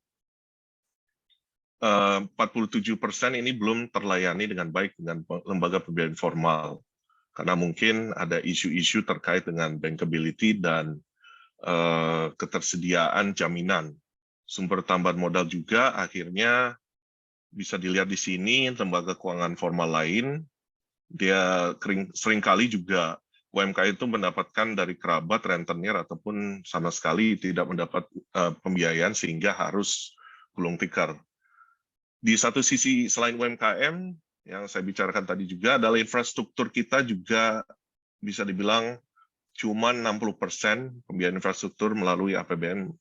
47% ini belum terlayani dengan baik dengan lembaga pembiayaan formal. Karena mungkin ada isu-isu terkait dengan bankability dan ketersediaan jaminan. Sumber tambahan modal juga akhirnya bisa dilihat di sini, lembaga keuangan formal lain, dia seringkali juga UMKM itu mendapatkan dari kerabat, rentenir, ataupun sama sekali tidak mendapat pembiayaan sehingga harus gulung tikar. Di satu sisi selain UMKM, yang saya bicarakan tadi juga adalah infrastruktur kita juga bisa dibilang cuma 60% pembiayaan infrastruktur melalui APBN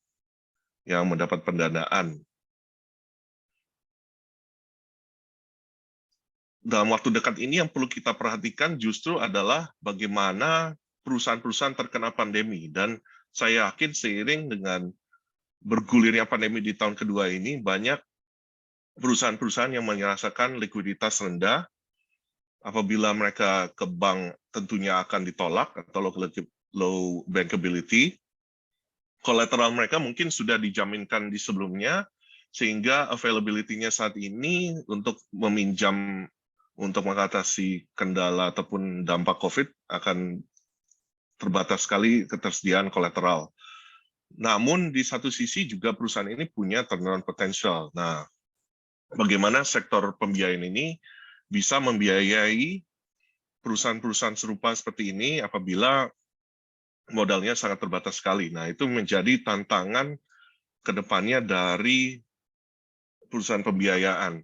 yang mendapat pendanaan. Dalam waktu dekat ini yang perlu kita perhatikan justru adalah bagaimana perusahaan-perusahaan terkena pandemi. Dan saya yakin seiring dengan bergulirnya pandemi di tahun kedua ini, banyak perusahaan-perusahaan yang merasakan likuiditas rendah. Apabila mereka ke bank tentunya akan ditolak atau low bankability. Collateral mereka mungkin sudah dijaminkan di sebelumnya, sehingga availability-nya saat ini untuk meminjam untuk mengatasi kendala ataupun dampak COVID akan terbatas sekali ketersediaan kolateral. Namun di satu sisi juga perusahaan ini punya turnaround potential. Nah, bagaimana sektor pembiayaan ini bisa membiayai perusahaan-perusahaan serupa seperti ini apabila modalnya sangat terbatas sekali. Nah, itu menjadi tantangan ke depannya dari perusahaan pembiayaan.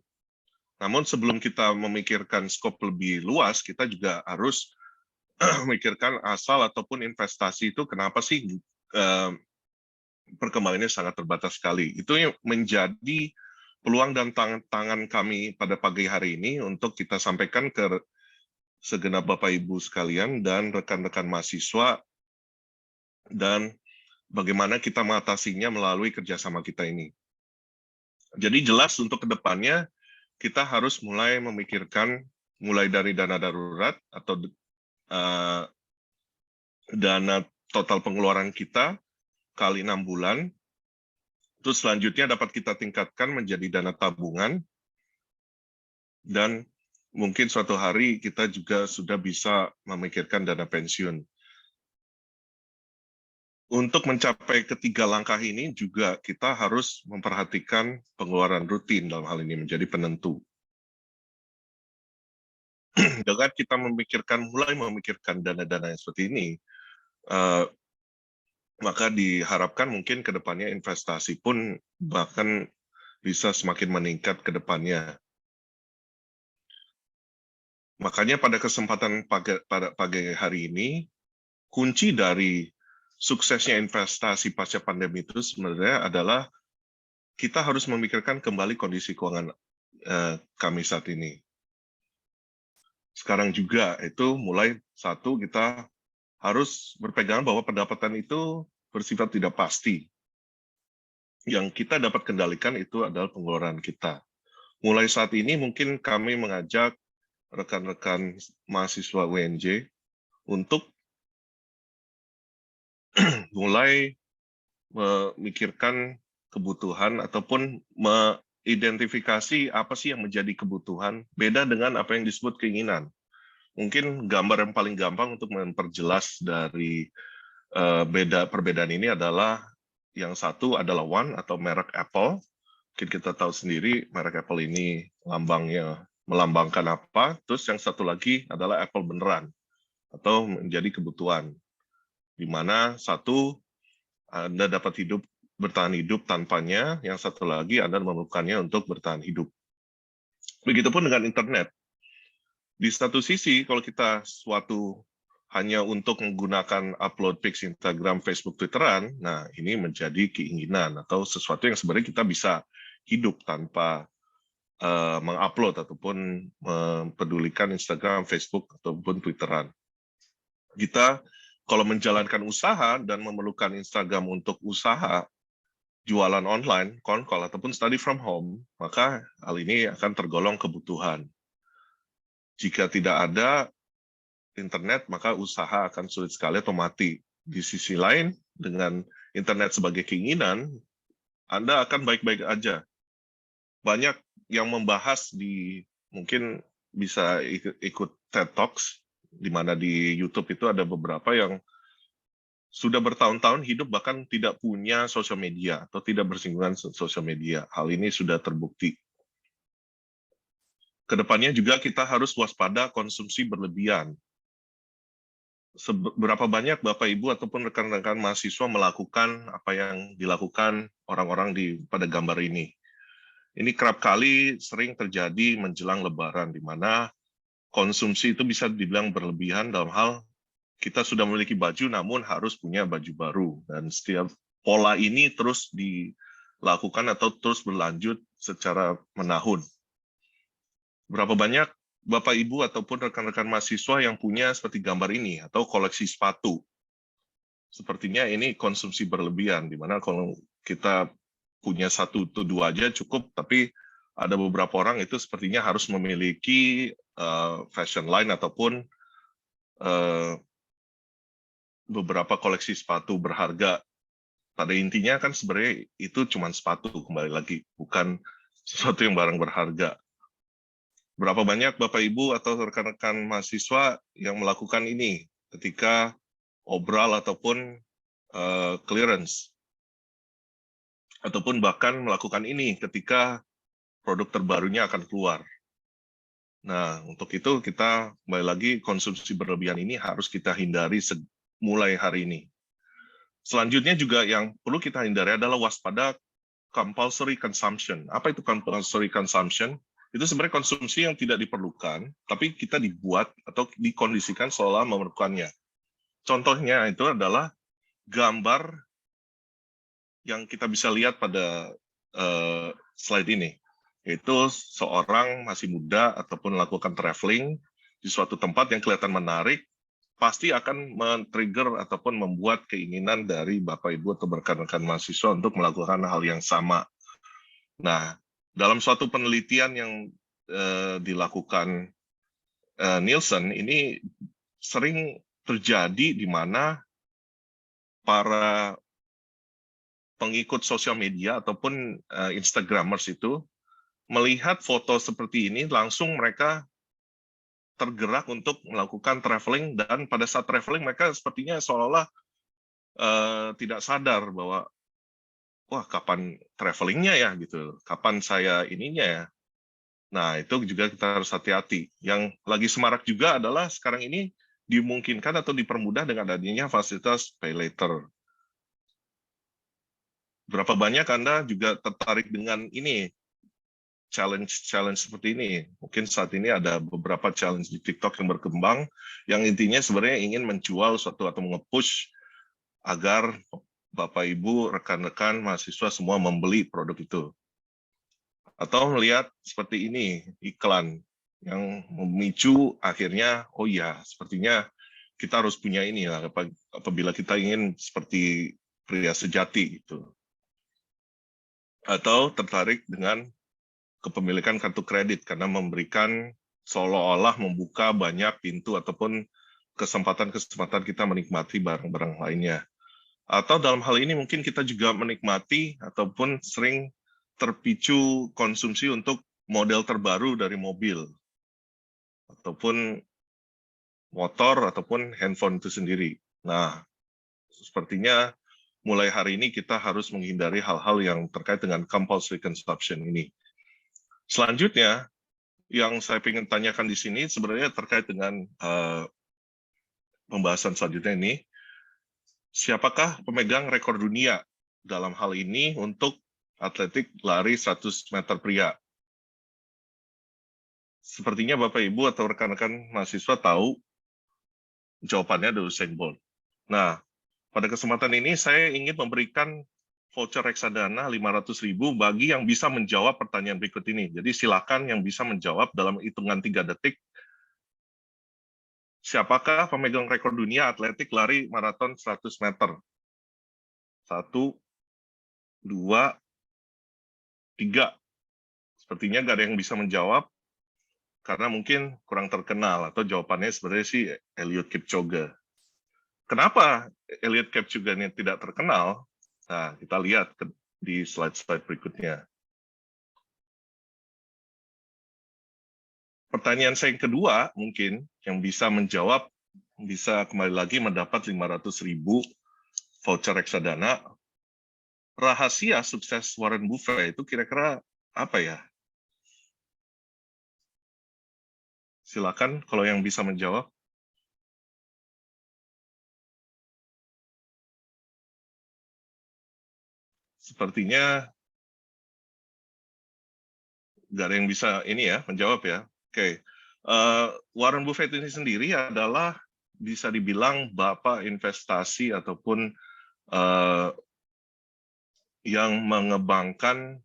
Namun sebelum kita memikirkan skop lebih luas, kita juga harus memikirkan asal ataupun investasi itu kenapa sih perkembangannya sangat terbatas sekali. Itu yang menjadi peluang dan tantangan kami pada pagi hari ini untuk kita sampaikan ke segenap Bapak Ibu sekalian dan rekan-rekan mahasiswa dan bagaimana kita mengatasinya melalui kerjasama kita ini. Jadi jelas untuk kedepannya kita harus mulai memikirkan mulai dari dana darurat atau dana total pengeluaran kita kali 6 bulan. Terus selanjutnya dapat kita tingkatkan menjadi dana tabungan dan mungkin suatu hari kita juga sudah bisa memikirkan dana pensiun. Untuk mencapai ketiga langkah ini juga kita harus memperhatikan pengeluaran rutin dalam hal ini menjadi penentu. Dengan kita mulai memikirkan dana-dana yang seperti ini, maka diharapkan mungkin ke depannya investasi pun bahkan bisa semakin meningkat ke depannya. Makanya pada kesempatan pagi hari ini, kunci dari suksesnya investasi pasca pandemi itu sebenarnya adalah kita harus memikirkan kembali kondisi keuangan kami saat ini. Sekarang juga itu mulai satu kita harus berpegangan bahwa pendapatan itu bersifat tidak pasti. Yang kita dapat kendalikan itu adalah pengeluaran kita. Mulai saat ini mungkin kami mengajak rekan-rekan mahasiswa UNJ untuk mulai memikirkan kebutuhan ataupun mengidentifikasi apa sih yang menjadi kebutuhan, beda dengan apa yang disebut keinginan. Mungkin gambar yang paling gampang untuk memperjelas dari perbedaan ini adalah yang satu adalah One atau merek Apple. Mungkin kita tahu sendiri merek Apple ini lambangnya melambangkan apa. Terus yang satu lagi adalah Apple beneran atau menjadi kebutuhan. Di mana satu Anda dapat bertahan hidup tanpanya, yang satu lagi Anda memerlukannya untuk bertahan hidup. Begitupun dengan internet. Di satu sisi, kalau kita hanya untuk menggunakan upload pics Instagram, Facebook, Twitteran, nah ini menjadi keinginan atau sesuatu yang sebenarnya kita bisa hidup tanpa mengupload ataupun mempedulikan Instagram, Facebook, ataupun Twitteran. Kita kalau menjalankan usaha dan memerlukan Instagram untuk usaha jualan online, on-call, ataupun study from home, maka hal ini akan tergolong kebutuhan. Jika tidak ada internet, maka usaha akan sulit sekali atau mati. di sisi lain, dengan internet sebagai keinginan, Anda akan baik-baik aja. Banyak yang membahas mungkin bisa ikut TED Talks, di mana di YouTube itu ada beberapa yang sudah bertahun-tahun hidup bahkan tidak punya sosial media atau tidak bersinggungan sosial media. Hal ini sudah terbukti. Kedepannya juga kita harus waspada konsumsi berlebihan. Seberapa banyak Bapak Ibu ataupun rekan-rekan mahasiswa melakukan apa yang dilakukan orang-orang pada gambar ini. Ini kerap kali sering terjadi menjelang Lebaran, di mana konsumsi itu bisa dibilang berlebihan dalam hal kita sudah memiliki baju namun harus punya baju baru. Dan setiap pola ini terus dilakukan atau terus berlanjut secara menahun. Berapa banyak Bapak Ibu ataupun rekan-rekan mahasiswa yang punya seperti gambar ini atau koleksi sepatu. Sepertinya ini konsumsi berlebihan, di mana kalau kita punya 1 atau 2 aja cukup, tapi ada beberapa orang itu sepertinya harus memiliki fashion line ataupun beberapa koleksi sepatu berharga. Pada intinya kan sebenarnya itu cuma sepatu, kembali lagi, bukan sesuatu yang barang berharga. Berapa banyak Bapak Ibu atau rekan-rekan mahasiswa yang melakukan ini ketika obral ataupun clearance, ataupun bahkan melakukan ini ketika produk terbarunya akan keluar. Nah, untuk itu kita kembali lagi konsumsi berlebihan ini harus kita hindari mulai hari ini. Selanjutnya juga yang perlu kita hindari adalah waspada compulsory consumption. Apa itu compulsory consumption? Itu sebenarnya konsumsi yang tidak diperlukan, tapi kita dibuat atau dikondisikan seolah memerlukannya. Contohnya itu adalah gambar yang kita bisa lihat pada slide ini, yaitu seorang masih muda ataupun melakukan traveling di suatu tempat yang kelihatan menarik, pasti akan men-trigger ataupun membuat keinginan dari Bapak Ibu atau rekan-rekan mahasiswa untuk melakukan hal yang sama. Nah, dalam suatu penelitian yang dilakukan Nielsen, ini sering terjadi di mana para pengikut sosial media ataupun Instagramers itu melihat foto seperti ini, langsung mereka tergerak untuk melakukan traveling, dan pada saat traveling mereka sepertinya seolah-olah tidak sadar bahwa wah, kapan travelingnya ya gitu, kapan saya ininya ya. Nah, itu juga kita harus hati-hati. Yang lagi semarak juga adalah sekarang ini dimungkinkan atau dipermudah dengan adanya fasilitas pay later. Berapa banyak Anda juga tertarik dengan ini, challenge seperti ini? Mungkin saat ini ada beberapa challenge di TikTok yang berkembang, yang intinya sebenarnya ingin menjual suatu atau nge-push agar Bapak, Ibu, rekan-rekan mahasiswa semua membeli produk itu. Atau melihat seperti ini, iklan yang memicu akhirnya, oh ya, sepertinya kita harus punya ini lah, apabila kita ingin seperti pria sejati gitu. Atau tertarik dengan kepemilikan kartu kredit karena memberikan seolah-olah membuka banyak pintu ataupun kesempatan-kesempatan kita menikmati barang-barang lainnya. Atau dalam hal ini mungkin kita juga menikmati ataupun sering terpicu konsumsi untuk model terbaru dari mobil, ataupun motor, ataupun handphone itu sendiri. Nah, sepertinya mulai hari ini kita harus menghindari hal-hal yang terkait dengan compulsory consumption ini. Selanjutnya, yang saya ingin tanyakan di sini sebenarnya terkait dengan pembahasan selanjutnya ini, siapakah pemegang rekor dunia dalam hal ini untuk atletik lari 100 meter pria? Sepertinya Bapak, Ibu, atau rekan-rekan mahasiswa tahu jawabannya adalah Usain Bolt. Nah, pada kesempatan ini saya ingin memberikan voucher reksadana 500.000 bagi yang bisa menjawab pertanyaan berikut ini. Jadi silakan yang bisa menjawab dalam hitungan 3 detik. Siapakah pemegang rekor dunia atletik lari maraton 100 meter? 1, 2, 3. Sepertinya nggak ada yang bisa menjawab, karena mungkin kurang terkenal, atau jawabannya sebenarnya sih Eliud Kipchoge. kenapa Elliott Kipchoge ini tidak terkenal? Nah, kita lihat di slide-slide berikutnya. Pertanyaan saya yang kedua mungkin yang bisa menjawab, bisa kembali lagi mendapat 500.000 voucher reksadana. Rahasia sukses Warren Buffett itu kira-kira apa ya? Silakan kalau yang bisa menjawab. Sepertinya nggak ada yang bisa ini ya menjawab ya. Oke, Warren Buffett ini sendiri adalah bisa dibilang bapak investasi ataupun yang mengembangkan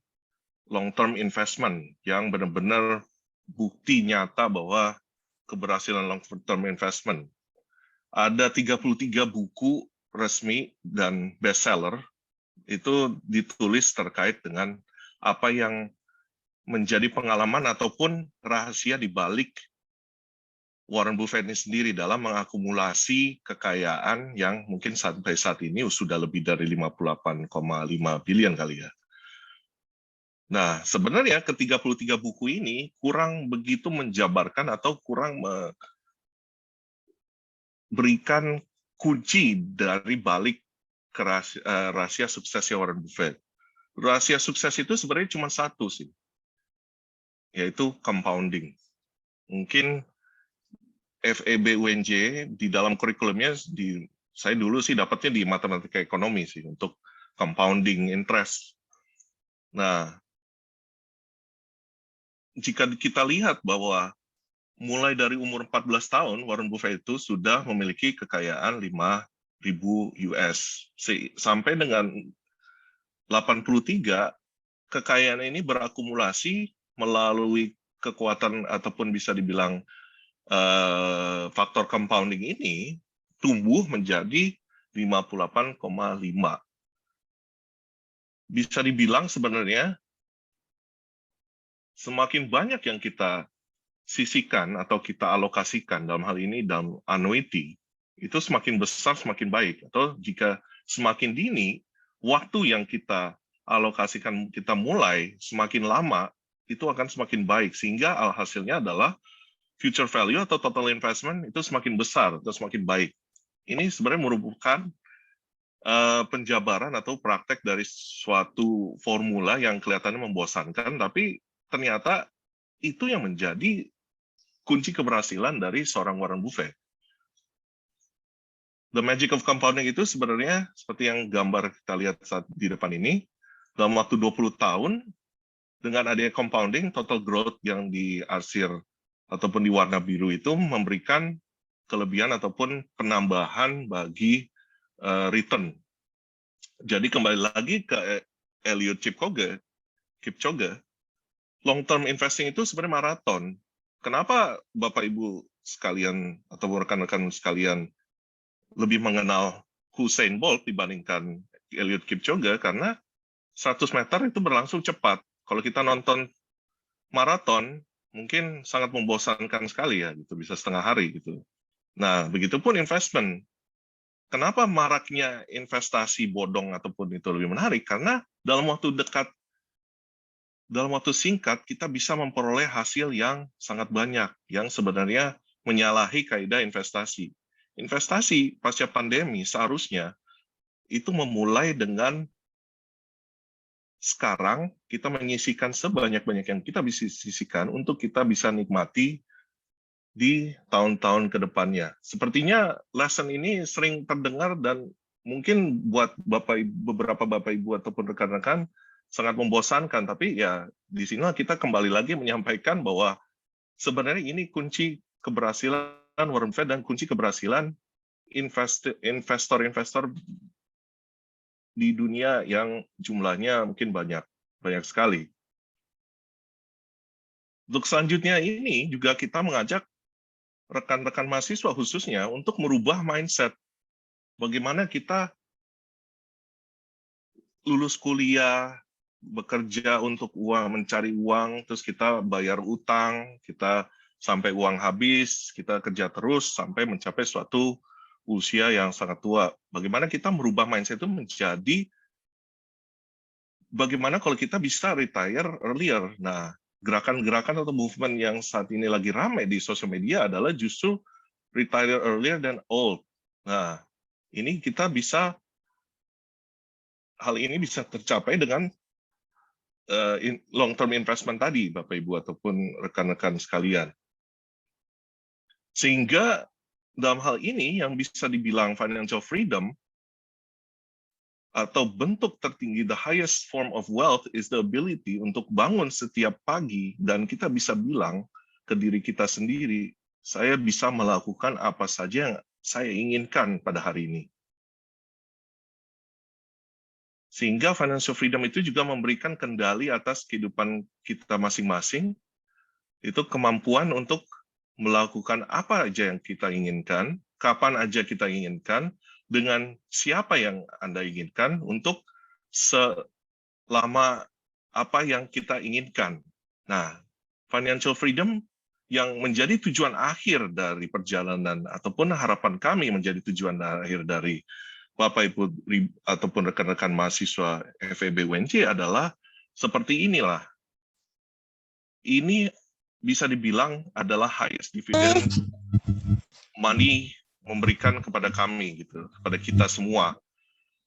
long-term investment yang benar-benar bukti nyata bahwa keberhasilan long-term investment. Ada 33 buku resmi dan bestseller itu ditulis terkait dengan apa yang menjadi pengalaman ataupun rahasia di balik Warren Buffett ini sendiri dalam mengakumulasi kekayaan yang mungkin sampai saat ini sudah lebih dari 58,5 bilion kali ya. Nah, sebenarnya ke-33 buku ini kurang begitu menjabarkan atau kurang memberikan kunci dari balik rahasia suksesnya Warren Buffett. Rahasia sukses itu sebenarnya cuma satu sih, yaitu compounding. Mungkin FEB UNJ di dalam kurikulumnya, saya dulu sih dapatnya di matematika ekonomi sih, untuk compounding interest. Nah, jika kita lihat bahwa mulai dari umur 14 tahun, Warren Buffett itu sudah memiliki kekayaan 5.000 US. Sampai dengan 83, kekayaan ini berakumulasi melalui kekuatan ataupun bisa dibilang faktor compounding ini tumbuh menjadi 58,5. Bisa dibilang sebenarnya semakin banyak yang kita sisihkan atau kita alokasikan, dalam hal ini dalam annuity, itu semakin besar semakin baik. Atau jika semakin dini, waktu yang kita alokasikan, kita mulai semakin lama, itu akan semakin baik. Sehingga hasilnya adalah future value atau total investment itu semakin besar atau semakin baik. Ini sebenarnya merupakan penjabaran atau praktek dari suatu formula yang kelihatannya membosankan, tapi ternyata itu yang menjadi kunci keberhasilan dari seorang Warren Buffett. The magic of compounding itu sebenarnya seperti yang gambar kita lihat saat di depan ini, dalam waktu 20 tahun, dengan adanya compounding, total growth yang diarsir ataupun di warna biru itu memberikan kelebihan ataupun penambahan bagi return. Jadi kembali lagi ke Elliott Kipchoge, long-term investing itu sebenarnya maraton. Kenapa Bapak Ibu sekalian atau rekan-rekan sekalian lebih mengenal Usain Bolt dibandingkan Elliott Kipchoge? Karena 100 meter itu berlangsung cepat. Kalau kita nonton maraton, mungkin sangat membosankan sekali ya, gitu, bisa setengah hari gitu. Nah, begitupun investment. Kenapa maraknya investasi bodong ataupun itu lebih menarik? Karena dalam waktu dekat, dalam waktu singkat, kita bisa memperoleh hasil yang sangat banyak, yang sebenarnya menyalahi kaidah investasi. Investasi pasca pandemi seharusnya itu memulai dengan sekarang kita menyisihkan sebanyak-banyak yang kita bisa sisihkan untuk kita bisa nikmati di tahun-tahun ke depannya. Sepertinya lesson ini sering terdengar dan mungkin buat beberapa Bapak Ibu ataupun rekan-rekan sangat membosankan, tapi ya di sini kita kembali lagi menyampaikan bahwa sebenarnya ini kunci keberhasilan Warren Buffett dan kunci keberhasilan investor-investor di dunia yang jumlahnya mungkin banyak sekali. Untuk selanjutnya ini juga kita mengajak rekan-rekan mahasiswa khususnya untuk merubah mindset. Bagaimana kita lulus kuliah, bekerja untuk uang, mencari uang, terus kita bayar utang, kita sampai uang habis, kita kerja terus sampai mencapai suatu usia yang sangat tua. Bagaimana kita merubah mindset itu menjadi bagaimana kalau kita bisa retire earlier. Nah, gerakan-gerakan atau movement yang saat ini lagi ramai di sosial media adalah justru retire earlier than old. Nah, ini kita bisa, hal ini bisa tercapai dengan long-term investment tadi, Bapak Ibu ataupun rekan-rekan sekalian. Sehingga dalam hal ini yang bisa dibilang financial freedom atau bentuk tertinggi, the highest form of wealth is the ability untuk bangun setiap pagi dan kita bisa bilang ke diri kita sendiri, saya bisa melakukan apa saja yang saya inginkan pada hari ini. Sehingga financial freedom itu juga memberikan kendali atas kehidupan kita masing-masing, itu kemampuan untuk melakukan apa aja yang kita inginkan, kapan aja kita inginkan, dengan siapa yang Anda inginkan, untuk selama apa yang kita inginkan. Nah, financial freedom yang menjadi tujuan akhir dari perjalanan, ataupun harapan kami menjadi tujuan akhir dari Bapak Ibu ataupun rekan-rekan mahasiswa FEB UNJ adalah seperti inilah. Ini bisa dibilang adalah highest dividend money memberikan kepada kami, gitu, kepada kita semua.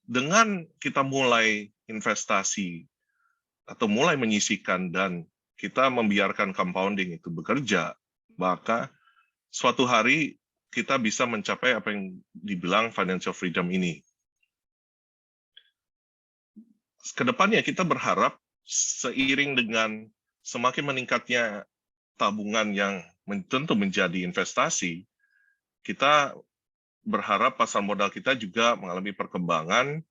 Dengan kita mulai investasi atau mulai menyisihkan dan kita membiarkan compounding itu bekerja, maka suatu hari kita bisa mencapai apa yang dibilang financial freedom ini. Kedepannya kita berharap seiring dengan semakin meningkatnya tabungan yang tentu menjadi investasi, kita berharap pasar modal kita juga mengalami perkembangan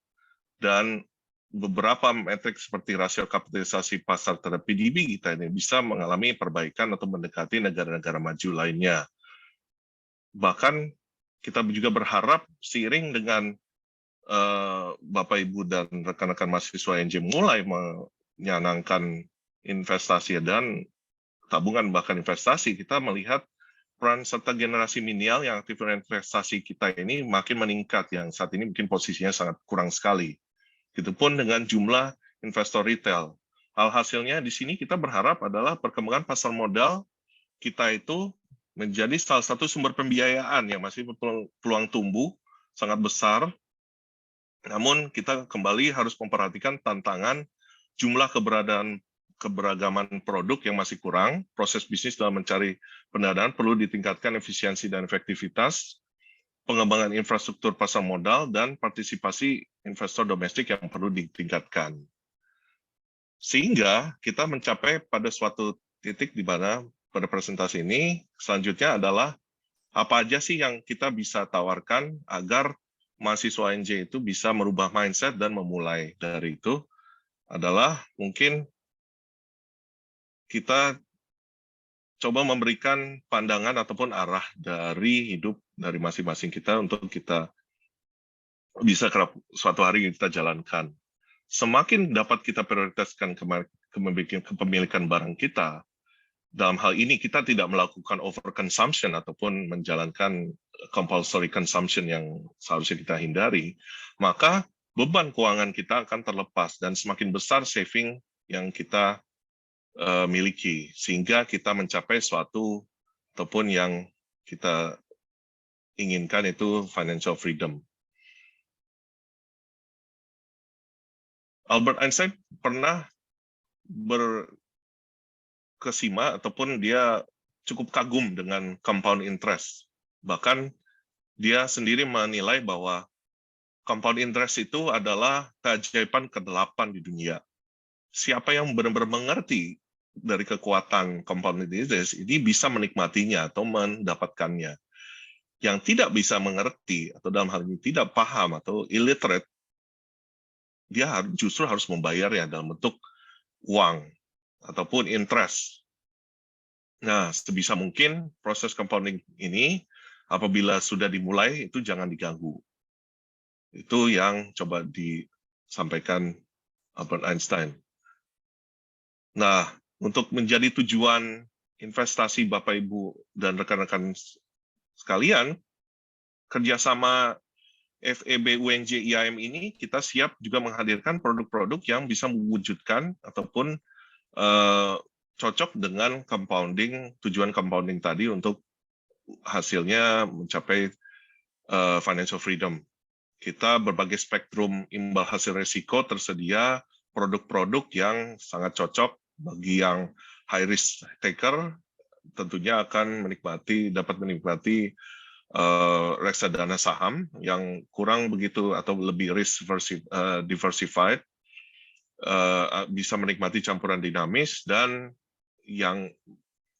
dan beberapa metrik seperti rasio kapitalisasi pasar terhadap PDB kita ini bisa mengalami perbaikan atau mendekati negara-negara maju lainnya. Bahkan kita juga berharap seiring dengan Bapak Ibu dan rekan-rekan mahasiswa NJ mulai menyanangkan investasi dan tabungan bahkan investasi, kita melihat peran serta generasi milenial yang aktif investasi kita ini makin meningkat, yang saat ini mungkin posisinya sangat kurang sekali. Begitupun dengan jumlah investor retail. Hasilnya di sini kita berharap adalah perkembangan pasar modal kita itu menjadi salah satu sumber pembiayaan yang masih peluang tumbuh sangat besar. Namun kita kembali harus memperhatikan tantangan jumlah keberagaman produk yang masih kurang, proses bisnis dalam mencari pendanaan perlu ditingkatkan efisiensi dan efektivitas, pengembangan infrastruktur pasar modal, dan partisipasi investor domestik yang perlu ditingkatkan. Sehingga kita mencapai pada suatu titik di mana pada presentasi ini selanjutnya adalah apa aja sih yang kita bisa tawarkan agar mahasiswa NJ itu bisa merubah mindset dan memulai dari itu adalah mungkin kita coba memberikan pandangan ataupun arah dari hidup dari masing-masing kita untuk kita bisa suatu hari kita jalankan. Semakin dapat kita prioritaskan kepemilikan barang kita, dalam hal ini kita tidak melakukan overconsumption ataupun menjalankan compulsory consumption yang seharusnya kita hindari, maka beban keuangan kita akan terlepas dan semakin besar saving yang kita miliki, sehingga kita mencapai suatu ataupun yang kita inginkan itu financial freedom. Albert Einstein pernah berkesima ataupun dia cukup kagum dengan compound interest. Bahkan dia sendiri menilai bahwa compound interest itu adalah keajaiban ke-8 di dunia. Siapa yang benar-benar mengerti dari kekuatan compound interest ini bisa menikmatinya atau mendapatkannya. Yang tidak bisa mengerti atau dalam hal ini tidak paham atau illiterate, dia justru harus membayarnya dalam bentuk uang ataupun interest. Nah, sebisa mungkin proses compounding ini apabila sudah dimulai itu jangan diganggu. Itu yang coba disampaikan Albert Einstein. Nah, untuk menjadi tujuan investasi Bapak Ibu dan rekan-rekan sekalian, kerjasama FEB UNJ IAM ini kita siap juga menghadirkan produk-produk yang bisa mewujudkan ataupun cocok dengan tujuan compounding tadi untuk hasilnya mencapai financial freedom. Kita berbagai spektrum imbal hasil risiko tersedia, produk-produk yang sangat cocok bagi yang high risk taker tentunya akan dapat menikmati reksadana saham yang kurang begitu atau lebih risk diversified, bisa menikmati campuran dinamis, dan yang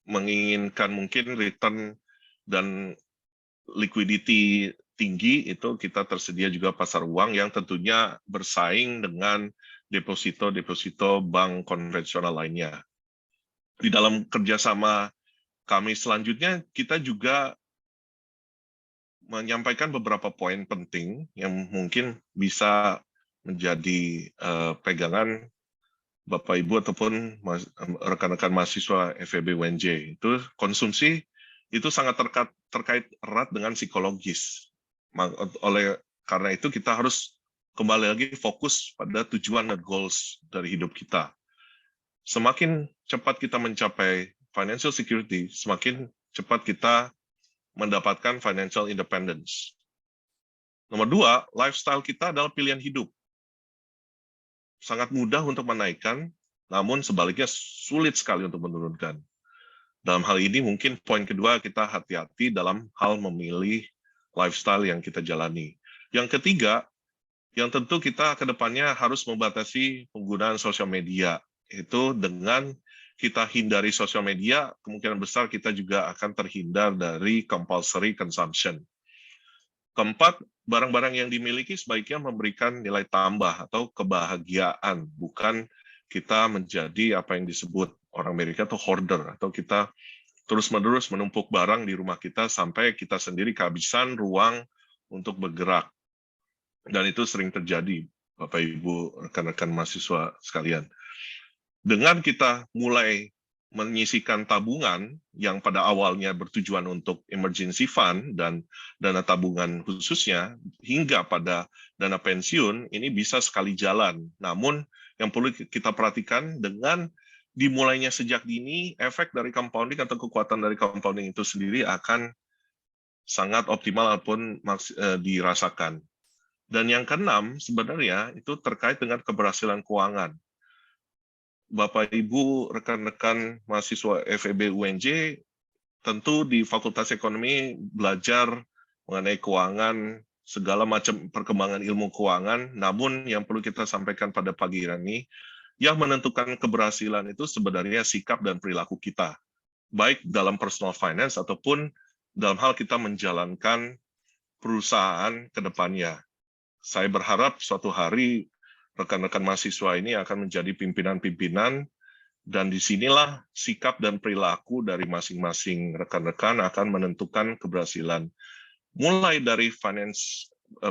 menginginkan mungkin return dan liquidity tinggi, itu kita tersedia juga pasar uang yang tentunya bersaing dengan deposito bank konvensional lainnya. Di dalam kerjasama kami selanjutnya, kita juga menyampaikan beberapa poin penting yang mungkin bisa menjadi pegangan Bapak Ibu ataupun rekan-rekan mahasiswa FEB UNJ. Itu konsumsi itu sangat terkait erat dengan psikologis. Karena itu kita harus kembali lagi fokus pada tujuan dan goals dari hidup kita. Semakin cepat kita mencapai financial security, semakin cepat kita mendapatkan financial independence. Nomor 2, lifestyle kita adalah pilihan hidup. Sangat mudah untuk menaikkan, namun sebaliknya sulit sekali untuk menurunkan. Dalam hal ini mungkin poin kedua, kita hati-hati dalam hal memilih lifestyle yang kita jalani. Yang ketiga, yang tentu kita ke depannya harus membatasi penggunaan sosial media. Itu dengan kita hindari sosial media, kemungkinan besar kita juga akan terhindar dari compulsory consumption. Keempat, barang-barang yang dimiliki sebaiknya memberikan nilai tambah atau kebahagiaan, bukan kita menjadi apa yang disebut orang Amerika atau hoarder, atau kita terus-menerus menumpuk barang di rumah kita sampai kita sendiri kehabisan ruang untuk bergerak. Dan itu sering terjadi, Bapak Ibu, rekan-rekan mahasiswa sekalian. Dengan kita mulai menyisihkan tabungan yang pada awalnya bertujuan untuk emergency fund dan dana tabungan khususnya, hingga pada dana pensiun, ini bisa sekali jalan. Namun yang perlu kita perhatikan, dengan dimulainya sejak dini, efek dari compounding atau kekuatan dari compounding itu sendiri akan sangat optimal ataupun dirasakan. Dan yang keenam, sebenarnya itu terkait dengan keberhasilan keuangan. Bapak, Ibu, rekan-rekan mahasiswa FEB UNJ, tentu di Fakultas Ekonomi belajar mengenai keuangan, segala macam perkembangan ilmu keuangan, namun yang perlu kita sampaikan pada pagi ini, yang menentukan keberhasilan itu sebenarnya sikap dan perilaku kita, baik dalam personal finance ataupun dalam hal kita menjalankan perusahaan ke depannya. Saya berharap suatu hari rekan-rekan mahasiswa ini akan menjadi pimpinan-pimpinan, dan disinilah sikap dan perilaku dari masing-masing rekan-rekan akan menentukan keberhasilan. Mulai dari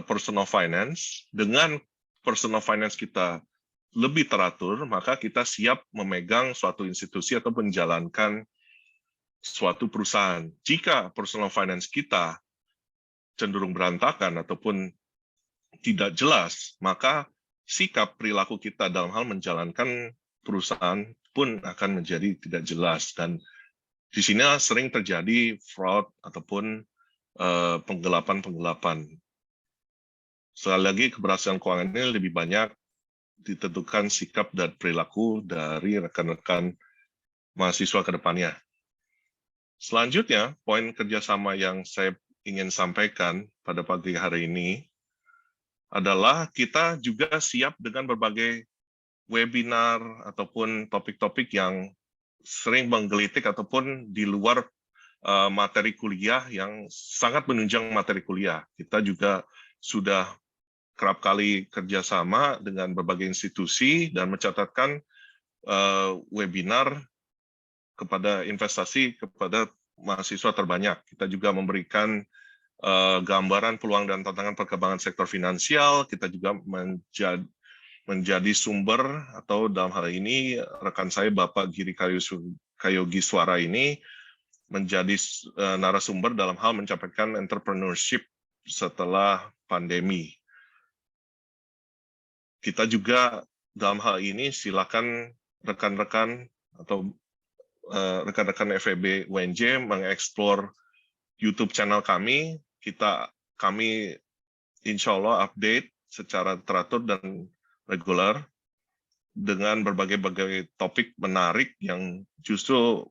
personal finance, dengan personal finance kita lebih teratur, maka kita siap memegang suatu institusi atau menjalankan suatu perusahaan. Jika personal finance kita cenderung berantakan ataupun tidak jelas, maka sikap perilaku kita dalam hal menjalankan perusahaan pun akan menjadi tidak jelas, dan di sini sering terjadi fraud ataupun penggelapan. Sekali lagi, keberhasilan keuangan ini lebih banyak ditentukan sikap dan perilaku dari rekan-rekan mahasiswa ke depannya. Selanjutnya, poin kerjasama yang saya ingin sampaikan pada pagi hari ini adalah kita juga siap dengan berbagai webinar ataupun topik-topik yang sering menggelitik ataupun di luar materi kuliah yang sangat menunjang materi kuliah. Kita juga sudah kerap kali kerjasama dengan berbagai institusi dan mencatatkan webinar kepada investasi kepada mahasiswa terbanyak. Kita juga memberikan gambaran peluang dan tantangan perkembangan sektor finansial. Kita juga menjadi sumber, atau dalam hal ini rekan saya Bapak Giri Kayogi Suara ini menjadi narasumber dalam hal mencapai entrepreneurship setelah pandemi. Kita juga dalam hal ini silakan rekan-rekan atau rekan-rekan FEB UNJ mengeksplor YouTube channel kami. Kami insya Allah update secara teratur dan reguler dengan berbagai-bagai topik menarik yang justru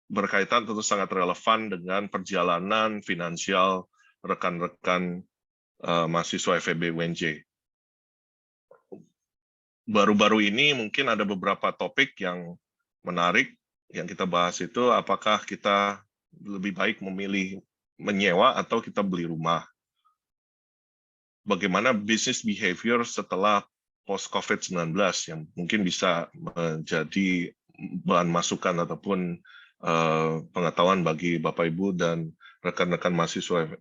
berkaitan tentu sangat relevan dengan perjalanan finansial rekan-rekan mahasiswa FEB UNJ. Baru-baru ini mungkin ada beberapa topik yang menarik yang kita bahas itu, apakah kita lebih baik memilih menyewa atau kita beli rumah. Bagaimana business behavior setelah post-COVID-19 yang mungkin bisa menjadi bahan masukan ataupun pengetahuan bagi Bapak Ibu dan rekan-rekan mahasiswa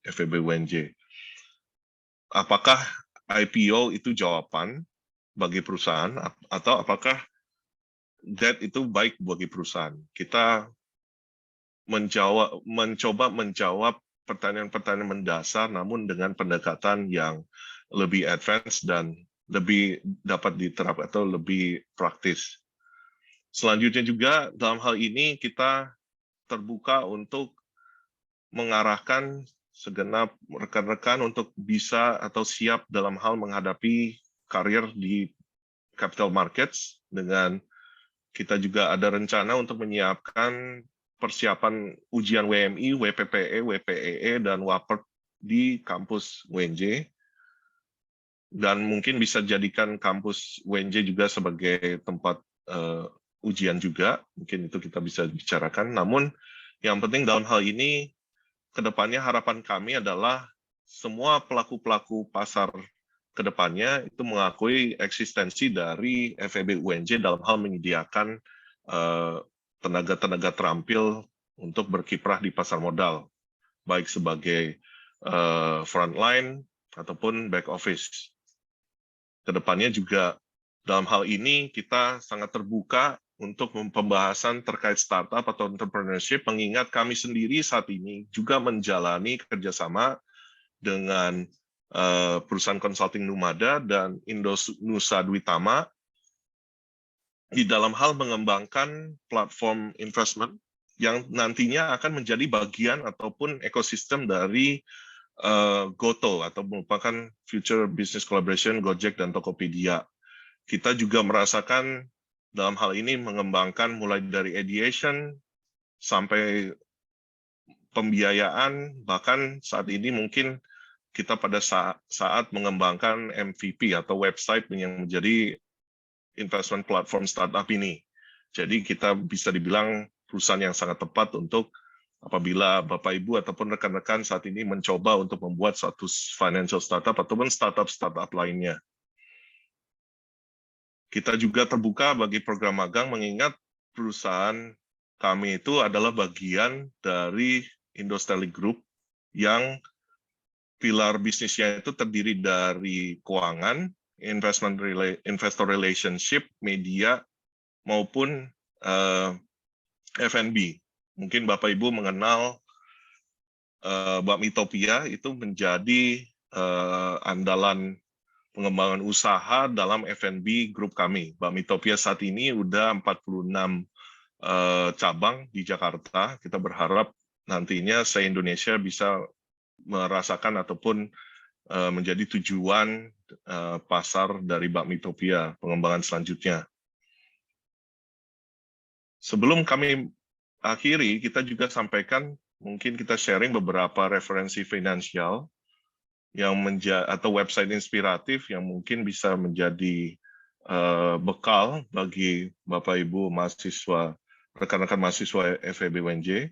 FEB UNJ. Apakah IPO itu jawaban bagi perusahaan atau apakah debt itu baik bagi perusahaan? Kita mencoba menjawab pertanyaan-pertanyaan mendasar namun dengan pendekatan yang lebih advance dan lebih dapat diterapkan atau lebih praktis. Selanjutnya juga dalam hal ini kita terbuka untuk mengarahkan segenap rekan-rekan untuk bisa atau siap dalam hal menghadapi karir di capital markets. Dengan kita juga ada rencana untuk menyiapkan persiapan ujian WMI, WPPE, WPEE, dan WAPERT di kampus UNJ. Dan mungkin bisa jadikan kampus UNJ juga sebagai tempat ujian juga. Mungkin itu kita bisa bicarakan. Namun yang penting dalam hal ini, kedepannya harapan kami adalah semua pelaku-pelaku pasar kedepannya itu mengakui eksistensi dari FEB UNJ dalam hal menyediakan tenaga-tenaga terampil untuk berkiprah di pasar modal, baik sebagai frontline ataupun back office. Kedepannya juga dalam hal ini kita sangat terbuka untuk pembahasan terkait startup atau entrepreneurship, mengingat kami sendiri saat ini juga menjalani kerjasama dengan perusahaan consulting Numada dan Indonusa Dwitama di dalam hal mengembangkan platform investment yang nantinya akan menjadi bagian ataupun ekosistem dari GoTo atau merupakan Future Business Collaboration Gojek dan Tokopedia. Kita juga merasakan dalam hal ini mengembangkan mulai dari ideation sampai pembiayaan, bahkan saat ini mungkin kita pada saat mengembangkan MVP atau website yang menjadi investment platform startup ini. Jadi kita bisa dibilang perusahaan yang sangat tepat untuk apabila Bapak Ibu ataupun rekan-rekan saat ini mencoba untuk membuat suatu financial startup ataupun startup lainnya. Kita juga terbuka bagi program magang mengingat perusahaan kami itu adalah bagian dari Indosteli Group yang pilar bisnisnya itu terdiri dari keuangan, investor relationship, media, maupun F&B. Mungkin Bapak Ibu mengenal Bakmitopia itu menjadi andalan pengembangan usaha dalam F&B grup kami. Bakmitopia saat ini udah 46 cabang di Jakarta. Kita berharap nantinya se-Indonesia bisa merasakan ataupun menjadi tujuan pasar dari Bakmitopia pengembangan selanjutnya. Sebelum kami akhiri, kita juga sampaikan, mungkin kita sharing beberapa referensi finansial yang atau website inspiratif yang mungkin bisa menjadi bekal bagi Bapak Ibu mahasiswa, rekan-rekan mahasiswa FEB UNJ.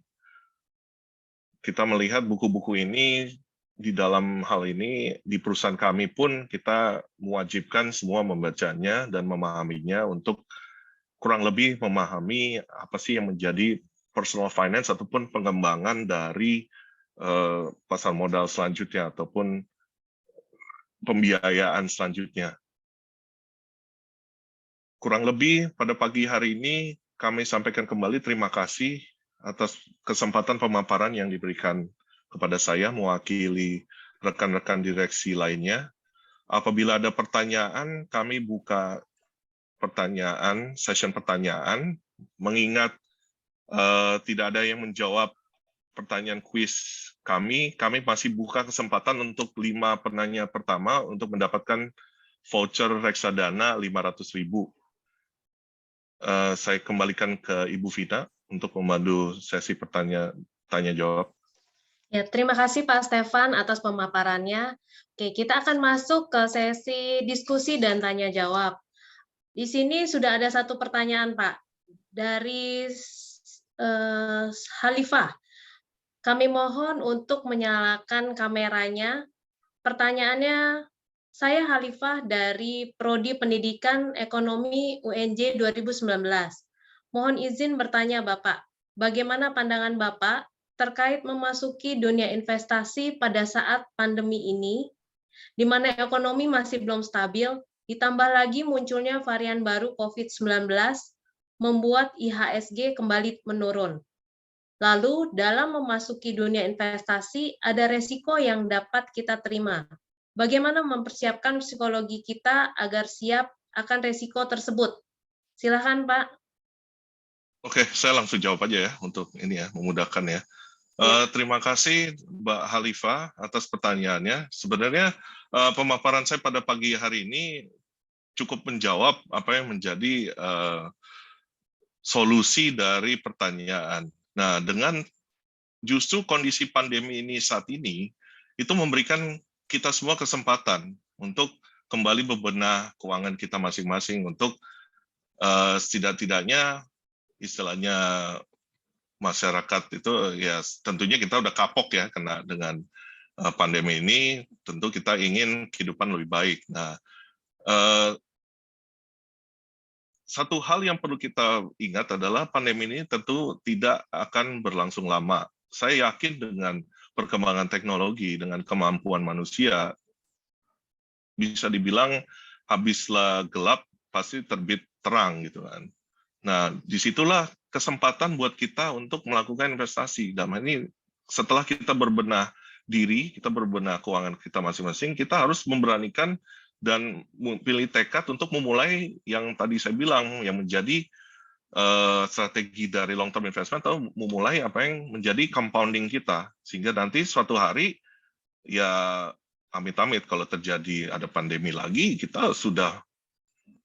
Kita melihat buku-buku ini di dalam hal ini di perusahaan kami pun kita mewajibkan semua membacanya dan memahaminya untuk kurang lebih memahami apa sih yang menjadi personal finance ataupun pengembangan dari pasar modal selanjutnya ataupun pembiayaan selanjutnya. Kurang lebih pada pagi hari ini kami sampaikan kembali terima kasih atas kesempatan pemaparan yang diberikan kepada saya mewakili rekan-rekan direksi lainnya. Apabila ada pertanyaan, kami buka session pertanyaan, mengingat tidak ada yang menjawab pertanyaan kuis kami masih buka kesempatan untuk 5 penanya pertama untuk mendapatkan voucher reksadana 500.000. Saya kembalikan ke Ibu Vina untuk memandu sesi tanya jawab. Ya, terima kasih Pak Stefan atas pemaparannya. Oke, kita akan masuk ke sesi diskusi dan tanya jawab. Di sini sudah ada satu pertanyaan, Pak, dari Halifah. Kami mohon untuk menyalakan kameranya. Pertanyaannya, saya Halifah dari Prodi Pendidikan Ekonomi UNJ 2019. Mohon izin bertanya Bapak, bagaimana pandangan Bapak terkait memasuki dunia investasi pada saat pandemi ini, di mana ekonomi masih belum stabil, ditambah lagi munculnya varian baru COVID-19, membuat IHSG kembali menurun. Lalu, dalam memasuki dunia investasi, ada resiko yang dapat kita terima. Bagaimana mempersiapkan psikologi kita agar siap akan resiko tersebut? Silakan, Pak. Oke, saya langsung jawab aja ya, untuk ini ya, memudahkan ya. Terima kasih Mbak Halifah atas pertanyaannya. Sebenarnya pemaparan saya pada pagi hari ini cukup menjawab apa yang menjadi solusi dari pertanyaan. Nah, dengan justru kondisi pandemi ini saat ini, itu memberikan kita semua kesempatan untuk kembali bebenah keuangan kita masing-masing untuk setidak-tidaknya istilahnya masyarakat itu ya tentunya kita udah kapok ya kena dengan pandemi ini, tentu kita ingin kehidupan lebih baik. Nah, satu hal yang perlu kita ingat adalah pandemi ini tentu tidak akan berlangsung lama. Saya yakin dengan perkembangan teknologi, dengan kemampuan manusia, bisa dibilang habislah gelap, pasti terbit terang gitu kan. Nah, disitulah kesempatan buat kita untuk melakukan investasi. Dalam hal ini, setelah kita berbenah diri, kita berbenah keuangan kita masing-masing, kita harus memberanikan dan pilih tekad untuk memulai yang tadi saya bilang, yang menjadi strategi dari long term investment, atau memulai apa yang menjadi compounding kita, sehingga nanti suatu hari, ya amit-amit kalau terjadi ada pandemi lagi, kita sudah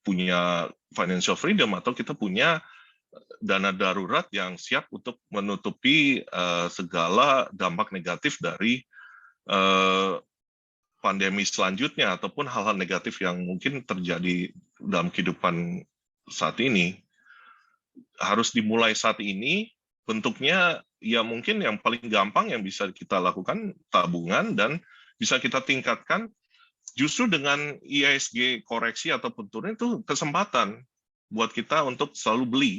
punya financial freedom, atau kita punya dana darurat yang siap untuk menutupi segala dampak negatif dari pandemi selanjutnya, ataupun hal-hal negatif yang mungkin terjadi dalam kehidupan saat ini. Harus dimulai saat ini, bentuknya ya mungkin yang paling gampang yang bisa kita lakukan tabungan, dan bisa kita tingkatkan justru dengan IHSG koreksi ataupun turun, itu kesempatan buat kita untuk selalu beli.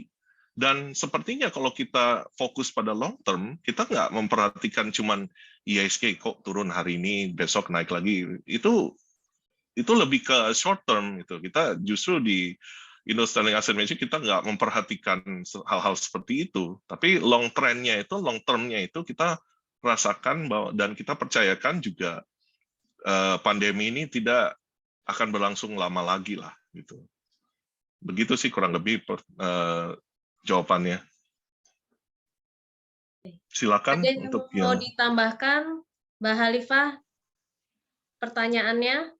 Dan sepertinya kalau kita fokus pada long term, kita nggak memperhatikan cuman IHSG kok turun hari ini, besok naik lagi. Itu lebih ke short term gitu. Kita justru di Indo-Sterling Asset Management kita nggak memperhatikan hal-hal seperti itu. Tapi long trend-nya itu, long term-nya itu kita rasakan bahwa, dan kita percayakan juga pandemi ini tidak akan berlangsung lama lagi lah gitu. Begitu sih kurang lebih jawabannya. Silakan ada yang untuk mau yang ditambahkan, Mbak Halifah, pertanyaannya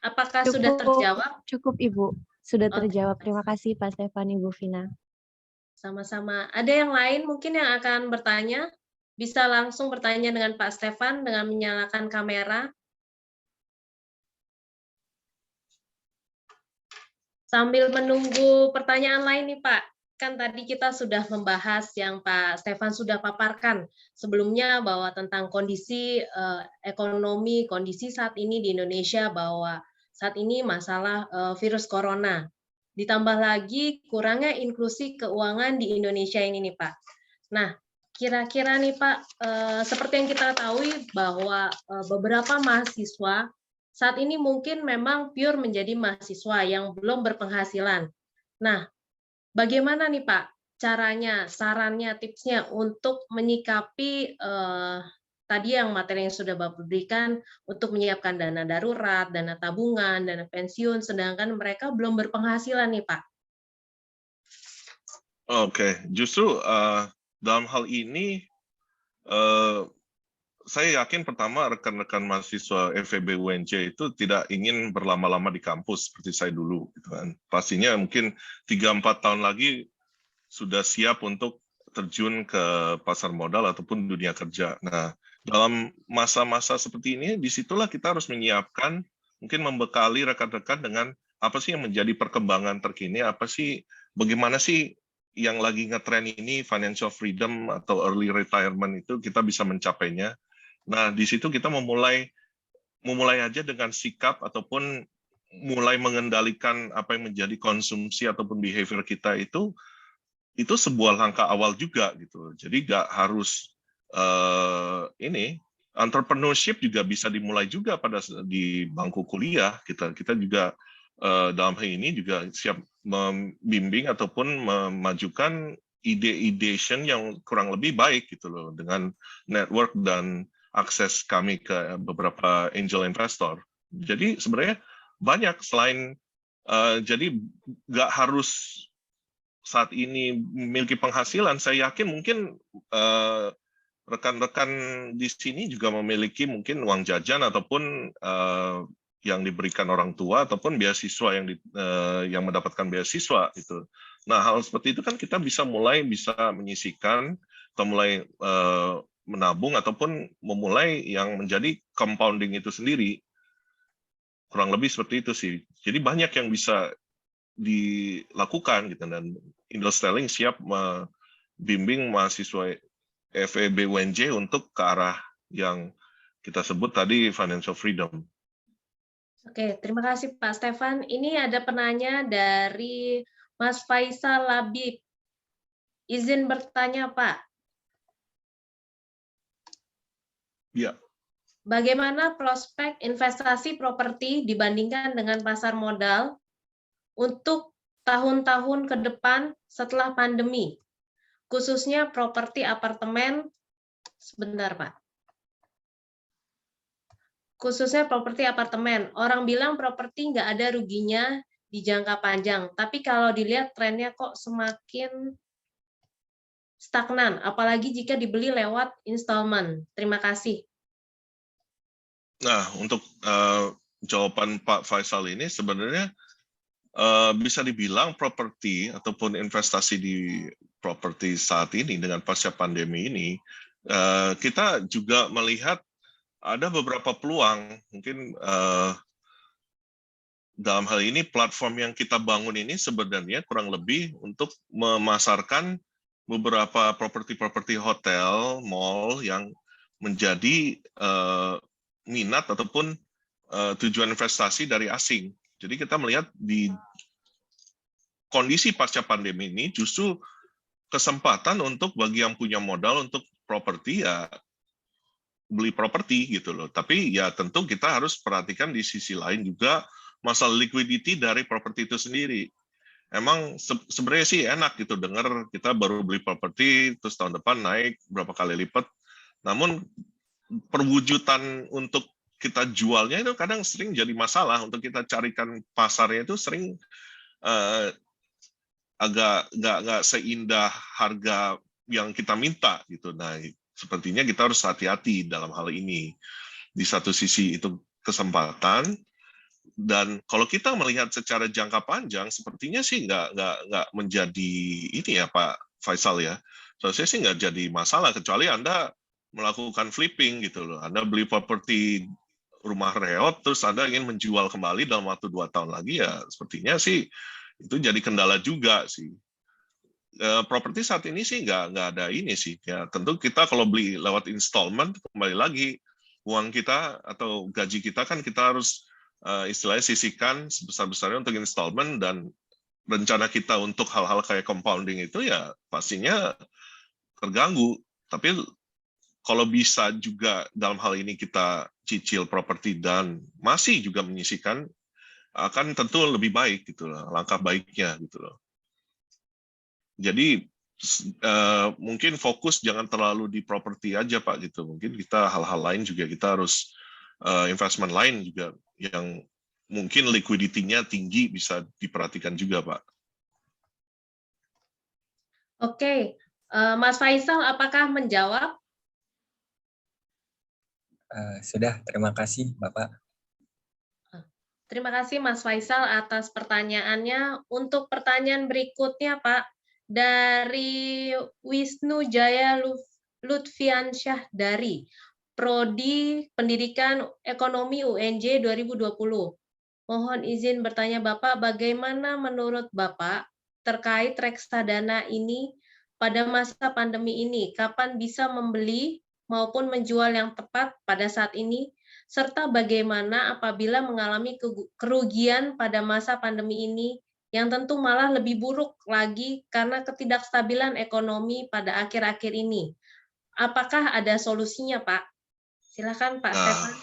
apakah sudah terjawab? Cukup Ibu, sudah terjawab. Terima kasih Pak Stefan, Ibu Vina. Sama-sama. Ada yang lain mungkin yang akan bertanya? Bisa langsung bertanya dengan Pak Stefan dengan menyalakan kamera. Sambil menunggu pertanyaan lain nih Pak, kan tadi kita sudah membahas yang Pak Stefan sudah paparkan sebelumnya bahwa tentang kondisi ekonomi, kondisi saat ini di Indonesia, bahwa saat ini masalah virus corona. Ditambah lagi kurangnya inklusi keuangan di Indonesia ini nih Pak. Nah, kira-kira nih Pak, seperti yang kita ketahui bahwa beberapa mahasiswa saat ini mungkin memang pure menjadi mahasiswa yang belum berpenghasilan. Nah, bagaimana nih Pak caranya, sarannya, tipsnya untuk menyikapi tadi yang materi yang sudah Bapak berikan untuk menyiapkan dana darurat, dana tabungan, dana pensiun, sedangkan mereka belum berpenghasilan nih Pak. Oke, justru dalam hal ini saya yakin pertama rekan-rekan mahasiswa FEB UNJ itu tidak ingin berlama-lama di kampus seperti saya dulu, gitu kan. Pastinya mungkin 3-4 tahun lagi sudah siap untuk terjun ke pasar modal ataupun dunia kerja. Nah, dalam masa-masa seperti ini, disitulah kita harus menyiapkan, mungkin membekali rekan-rekan dengan apa sih yang menjadi perkembangan terkini, apa sih, bagaimana sih yang lagi ngetren ini, financial freedom atau early retirement itu kita bisa mencapainya. Nah, di situ kita memulai aja dengan sikap ataupun mulai mengendalikan apa yang menjadi konsumsi ataupun behavior kita itu sebuah langkah awal juga gitu. Jadi nggak harus entrepreneurship juga bisa dimulai juga di bangku kuliah. Kita juga dalam hal ini juga siap membimbing ataupun memajukan ide-ideation yang kurang lebih baik gitu loh, dengan network dan akses kami ke beberapa angel investor. Jadi sebenarnya banyak selain jadi nggak harus saat ini memiliki penghasilan. Saya yakin mungkin rekan-rekan di sini juga memiliki mungkin uang jajan ataupun yang diberikan orang tua ataupun beasiswa yang mendapatkan beasiswa itu. Nah, hal seperti itu kan kita bisa menyisihkan atau mulai menabung ataupun memulai yang menjadi compounding itu sendiri. Kurang lebih seperti itu sih. Jadi banyak yang bisa dilakukan gitu, dan Indo-Sterling siap membimbing mahasiswa FEB UNJ untuk ke arah yang kita sebut tadi financial freedom. Oke, terima kasih Pak Stefan. Ini ada penanya dari Mas Faisal Labib. Izin bertanya Pak. Ya. Bagaimana prospek investasi properti dibandingkan dengan pasar modal untuk tahun-tahun ke depan setelah pandemi, khususnya properti apartemen? Sebentar, Pak. Khususnya properti apartemen. Orang bilang properti nggak ada ruginya di jangka panjang, tapi kalau dilihat trennya kok semakin stagnan, apalagi jika dibeli lewat installment. Terima kasih. Nah, untuk jawaban Pak Faisal ini sebenarnya bisa dibilang properti ataupun investasi di properti saat ini dengan pasca pandemi ini, kita juga melihat ada beberapa peluang. Mungkin dalam hal ini platform yang kita bangun ini sebenarnya kurang lebih untuk memasarkan beberapa properti hotel, mall yang menjadi minat ataupun tujuan investasi dari asing. Jadi kita melihat di kondisi pasca pandemi ini justru kesempatan untuk bagi yang punya modal untuk properti ya beli properti gitu loh. Tapi ya tentu kita harus perhatikan di sisi lain juga masalah liquidity dari properti itu sendiri. Emang sebenarnya sih enak gitu dengar kita baru beli properti terus tahun depan naik berapa kali lipat. Namun perwujudan untuk kita jualnya itu kadang sering jadi masalah. Untuk kita carikan pasarnya itu sering agak nggak seindah harga yang kita minta gitu. Nah, sepertinya kita harus hati-hati dalam hal ini. Di satu sisi itu kesempatan, dan kalau kita melihat secara jangka panjang, sepertinya sih nggak menjadi ini ya Pak Faisal ya. Saya sih nggak jadi masalah kecuali Anda melakukan flipping gitu loh. Anda beli properti rumah reot, terus Anda ingin menjual kembali dalam waktu 2 tahun lagi, ya sepertinya sih itu jadi kendala juga sih. Properti saat ini sih nggak ada ini sih. Ya tentu kita kalau beli lewat installment, kembali lagi uang kita atau gaji kita kan kita harus istilahnya sisihkan sebesar-besarnya untuk installment, dan rencana kita untuk hal-hal kayak compounding itu ya pastinya terganggu. Tapi kalau bisa juga dalam hal ini kita cicil properti dan masih juga menyisihkan, akan tentu lebih baik gitu loh, langkah baiknya gitu loh. Jadi mungkin fokus jangan terlalu di properti aja Pak gitu. Mungkin kita hal-hal lain juga kita harus investment lain juga yang mungkin liquidity-nya tinggi bisa diperhatikan juga Pak. Oke, Mas Faisal apakah menjawab? Sudah, terima kasih Bapak. Terima kasih Mas Faisal atas pertanyaannya. Untuk pertanyaan berikutnya Pak, dari Wisnu Jaya Lutfiansyah dari Prodi Pendidikan Ekonomi UNJ 2020. Mohon izin bertanya Bapak, bagaimana menurut Bapak terkait reksadana ini pada masa pandemi ini? Kapan bisa membeli maupun menjual yang tepat pada saat ini? Serta bagaimana apabila mengalami kerugian pada masa pandemi ini yang tentu malah lebih buruk lagi karena ketidakstabilan ekonomi pada akhir-akhir ini. Apakah ada solusinya, Pak? Silakan Pak Stefan.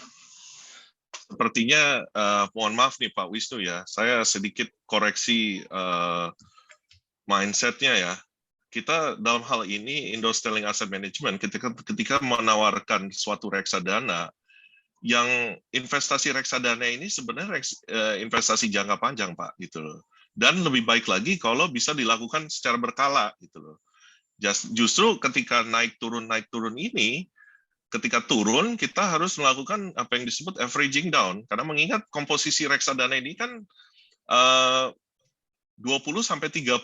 Sepertinya, mohon maaf nih Pak Wisnu ya, saya sedikit koreksi mindset-nya ya. Kita dalam hal ini, Indo Sterling Asset Management, ketika menawarkan suatu reksadana, yang investasi reksadana ini sebenarnya investasi jangka panjang Pak gitu loh. Dan lebih baik lagi kalau bisa dilakukan secara berkala gitu loh. Justru ketika naik turun ini, ketika turun kita harus melakukan apa yang disebut averaging down, karena mengingat komposisi reksadana ini kan 20-30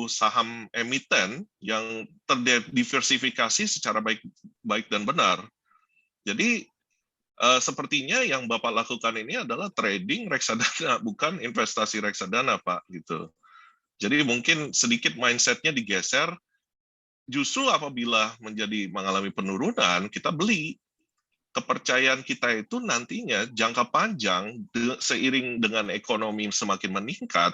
saham emiten yang terdiversifikasi secara baik dan benar. Jadi sepertinya yang Bapak lakukan ini adalah trading reksadana, bukan investasi reksadana, Pak. Gitu. Jadi mungkin sedikit mindset-nya digeser. Justru apabila mengalami penurunan, kita beli. Kepercayaan kita itu nantinya jangka panjang, seiring dengan ekonomi semakin meningkat,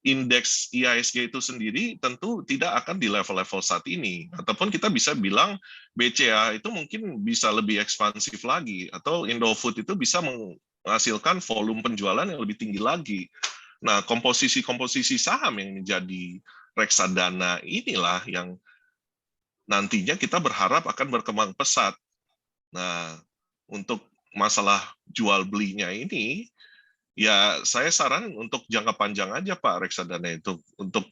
indeks IHSG itu sendiri tentu tidak akan di level-level saat ini. Ataupun kita bisa bilang BCA itu mungkin bisa lebih ekspansif lagi, atau Indofood itu bisa menghasilkan volume penjualan yang lebih tinggi lagi. Nah, komposisi saham yang menjadi reksadana inilah yang nantinya kita berharap akan berkembang pesat. Nah, untuk masalah jual belinya ini, ya, saya saran untuk jangka panjang aja Pak reksadana itu, untuk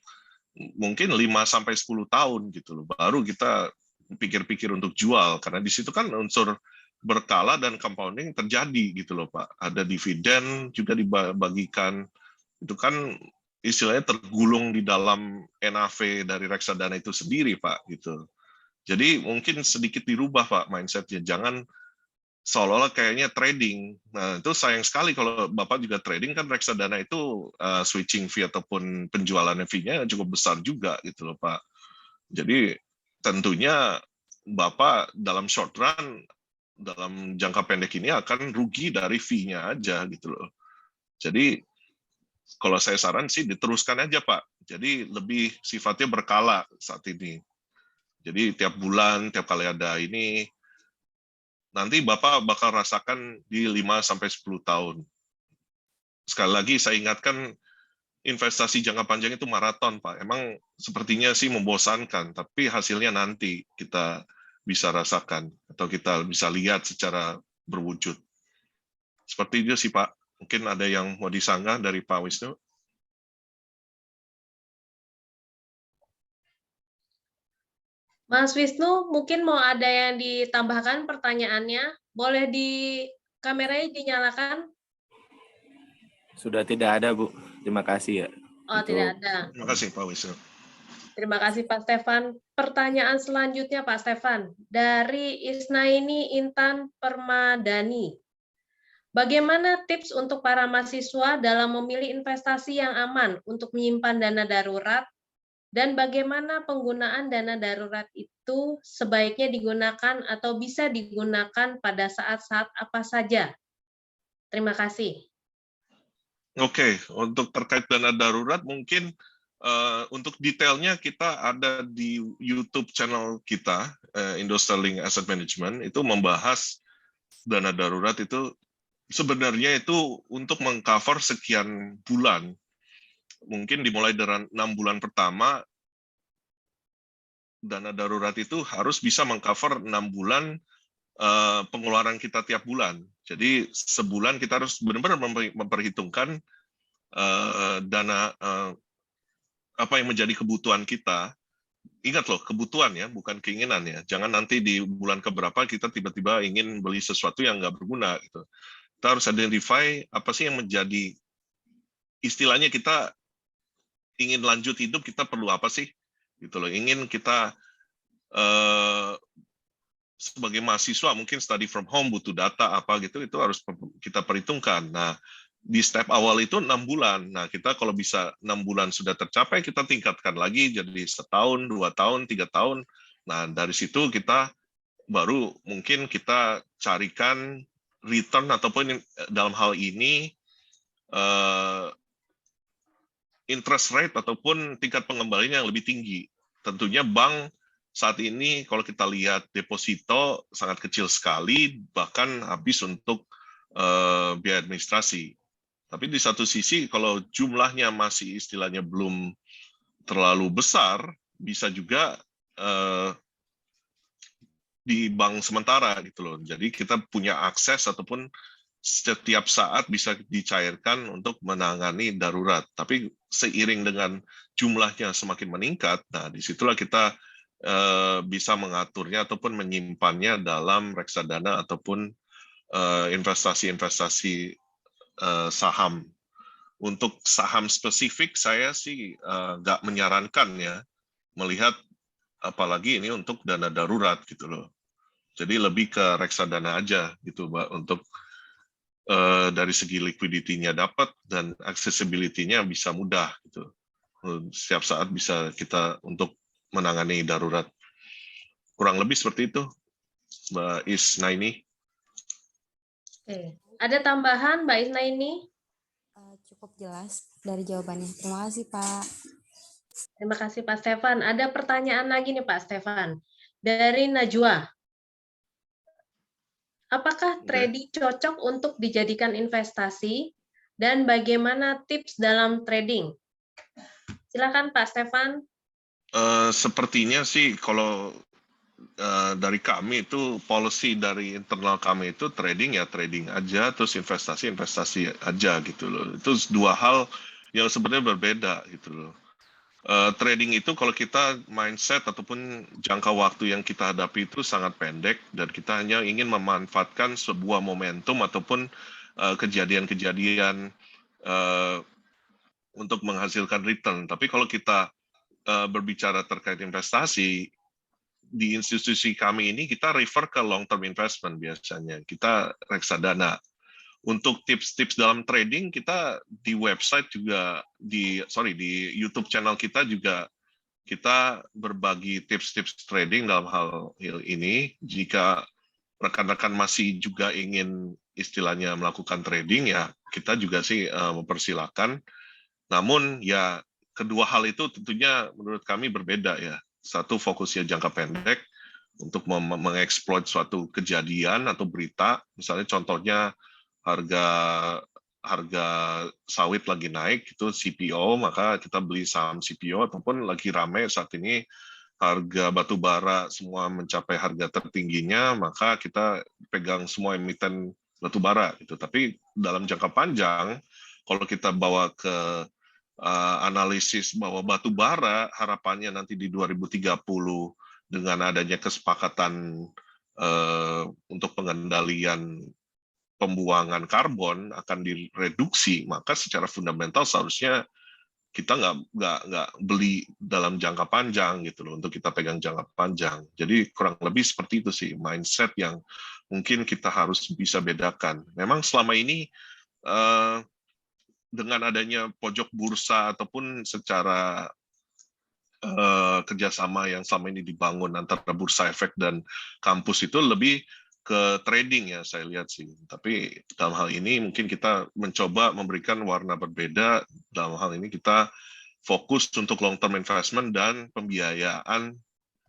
mungkin 5-10 tahun gitu loh, baru kita pikir-pikir untuk jual, karena di situ kan unsur berkala dan compounding terjadi gitu loh Pak. Ada dividen juga dibagikan, itu kan istilahnya tergulung di dalam NAV dari reksadana itu sendiri Pak gitu. Jadi mungkin sedikit dirubah Pak mindsetnya, jangan seolah-olah kayaknya trading. Nah, itu sayang sekali kalau Bapak juga trading, kan reksadana itu switching fee ataupun penjualan fee-nya cukup besar juga gitu loh Pak. Jadi tentunya Bapak dalam short run, dalam jangka pendek ini akan rugi dari fee-nya aja gitu loh. Jadi kalau saya saran sih diteruskan aja Pak. Jadi lebih sifatnya berkala saat ini. Jadi tiap bulan, tiap kali ada ini, nanti Bapak bakal rasakan di 5-10 tahun. Sekali lagi saya ingatkan, investasi jangka panjang itu maraton, Pak. Emang sepertinya sih membosankan, tapi hasilnya nanti kita bisa rasakan, atau kita bisa lihat secara berwujud. Seperti itu sih, Pak. Mungkin ada yang mau disanggah dari Pak Wisnu? Mas Wisnu, mungkin mau ada yang ditambahkan pertanyaannya? Boleh kameranya dinyalakan? Sudah tidak ada, Bu. Terima kasih ya. Oh, tidak ada. Terima kasih, Pak Wisnu. Terima kasih, Pak Stefan. Pertanyaan selanjutnya, Pak Stefan. Dari Isnaini Intan Permadani. Bagaimana tips untuk para mahasiswa dalam memilih investasi yang aman untuk menyimpan dana darurat? Dan bagaimana penggunaan dana darurat itu sebaiknya digunakan atau bisa digunakan pada saat-saat apa saja? Terima kasih. Oke, untuk terkait dana darurat mungkin untuk detailnya kita ada di YouTube channel kita, Indo Sterling Asset Management, itu membahas dana darurat itu sebenarnya itu untuk mengcover sekian bulan. Mungkin dimulai dari 6 bulan pertama, dana darurat itu harus bisa mengcover 6 bulan pengeluaran kita tiap bulan. Jadi sebulan kita harus benar-benar memperhitungkan dana apa yang menjadi kebutuhan kita. Ingat loh, kebutuhan ya, bukan keinginan ya. Jangan nanti di bulan keberapa kita tiba-tiba ingin beli sesuatu yang nggak berguna gitu. Kita harus identify apa sih yang menjadi, istilahnya kita ingin lanjut hidup, kita perlu apa sih gitu loh. Ingin kita sebagai mahasiswa mungkin study from home butuh data apa gitu, itu harus kita perhitungkan. Nah, di step awal itu 6 bulan. Nah, kita kalau bisa 6 bulan sudah tercapai, kita tingkatkan lagi jadi 1 tahun, 2 tahun, 3 tahun. Nah, dari situ kita baru mungkin kita carikan return ataupun dalam hal ini interest rate ataupun tingkat pengembalian yang lebih tinggi. Tentunya bank saat ini kalau kita lihat deposito sangat kecil sekali, bahkan habis untuk biaya administrasi. Tapi di satu sisi kalau jumlahnya masih istilahnya belum terlalu besar, bisa juga di bank sementara gitu loh. Jadi kita punya akses ataupun setiap saat bisa dicairkan untuk menangani darurat. Tapi seiring dengan jumlahnya semakin meningkat, nah disitulah kita bisa mengaturnya ataupun menyimpannya dalam reksadana ataupun investasi-investasi saham. Untuk saham spesifik saya sih nggak menyarankan ya, melihat apalagi ini untuk dana darurat gitu loh. Jadi lebih ke reksadana aja gitu Mbak, untuk dari segi liquidity-nya dapat dan accessibility-nya bisa mudah gitu. Setiap saat bisa kita untuk menangani darurat. Kurang lebih seperti itu, Mbak Isnaini. Oke. Ada tambahan, Mbak Isnaini? Cukup jelas dari jawabannya. Terima kasih, Pak. Terima kasih, Pak Stefan. Ada pertanyaan lagi nih, Pak Stefan. Dari Najwa. Apakah trading cocok untuk dijadikan investasi? Dan bagaimana tips dalam trading? Silakan, Pak Stefan. Sepertinya sih kalau dari kami itu policy dari internal kami itu trading ya trading aja, terus investasi aja gitu loh. Itu dua hal yang sebenarnya berbeda gitu loh. Trading itu kalau kita mindset ataupun jangka waktu yang kita hadapi itu sangat pendek dan kita hanya ingin memanfaatkan sebuah momentum ataupun kejadian-kejadian untuk menghasilkan return. Tapi kalau kita berbicara terkait investasi, di institusi kami ini kita refer ke long term investment biasanya. Kita reksadana. Untuk tips-tips dalam trading kita di website juga di YouTube channel kita juga kita berbagi tips-tips trading dalam hal ini. Jika rekan-rekan masih juga ingin istilahnya melakukan trading ya kita juga sih mempersilahkan. Namun ya kedua hal itu tentunya menurut kami berbeda ya. Satu fokusnya jangka pendek untuk mengeksploit suatu kejadian atau berita, misalnya contohnya harga sawit lagi naik itu CPO, maka kita beli saham CPO, ataupun lagi rame saat ini harga batu bara semua mencapai harga tertingginya, maka kita pegang semua emiten batu bara gitu. Tapi dalam jangka panjang kalau kita bawa ke analisis bahwa batu bara harapannya nanti di 2030 dengan adanya kesepakatan untuk pengendalian pembuangan karbon akan direduksi, maka secara fundamental seharusnya kita nggak beli dalam jangka panjang gitu loh, untuk kita pegang jangka panjang. Jadi kurang lebih seperti itu sih mindset yang mungkin kita harus bisa bedakan. Memang selama ini dengan adanya pojok bursa ataupun secara kerjasama yang selama ini dibangun antara Bursa Efek dan kampus itu lebih ke trading ya saya lihat sih. Tapi dalam hal ini mungkin kita mencoba memberikan warna berbeda. Dalam hal ini kita fokus untuk long term investment dan pembiayaan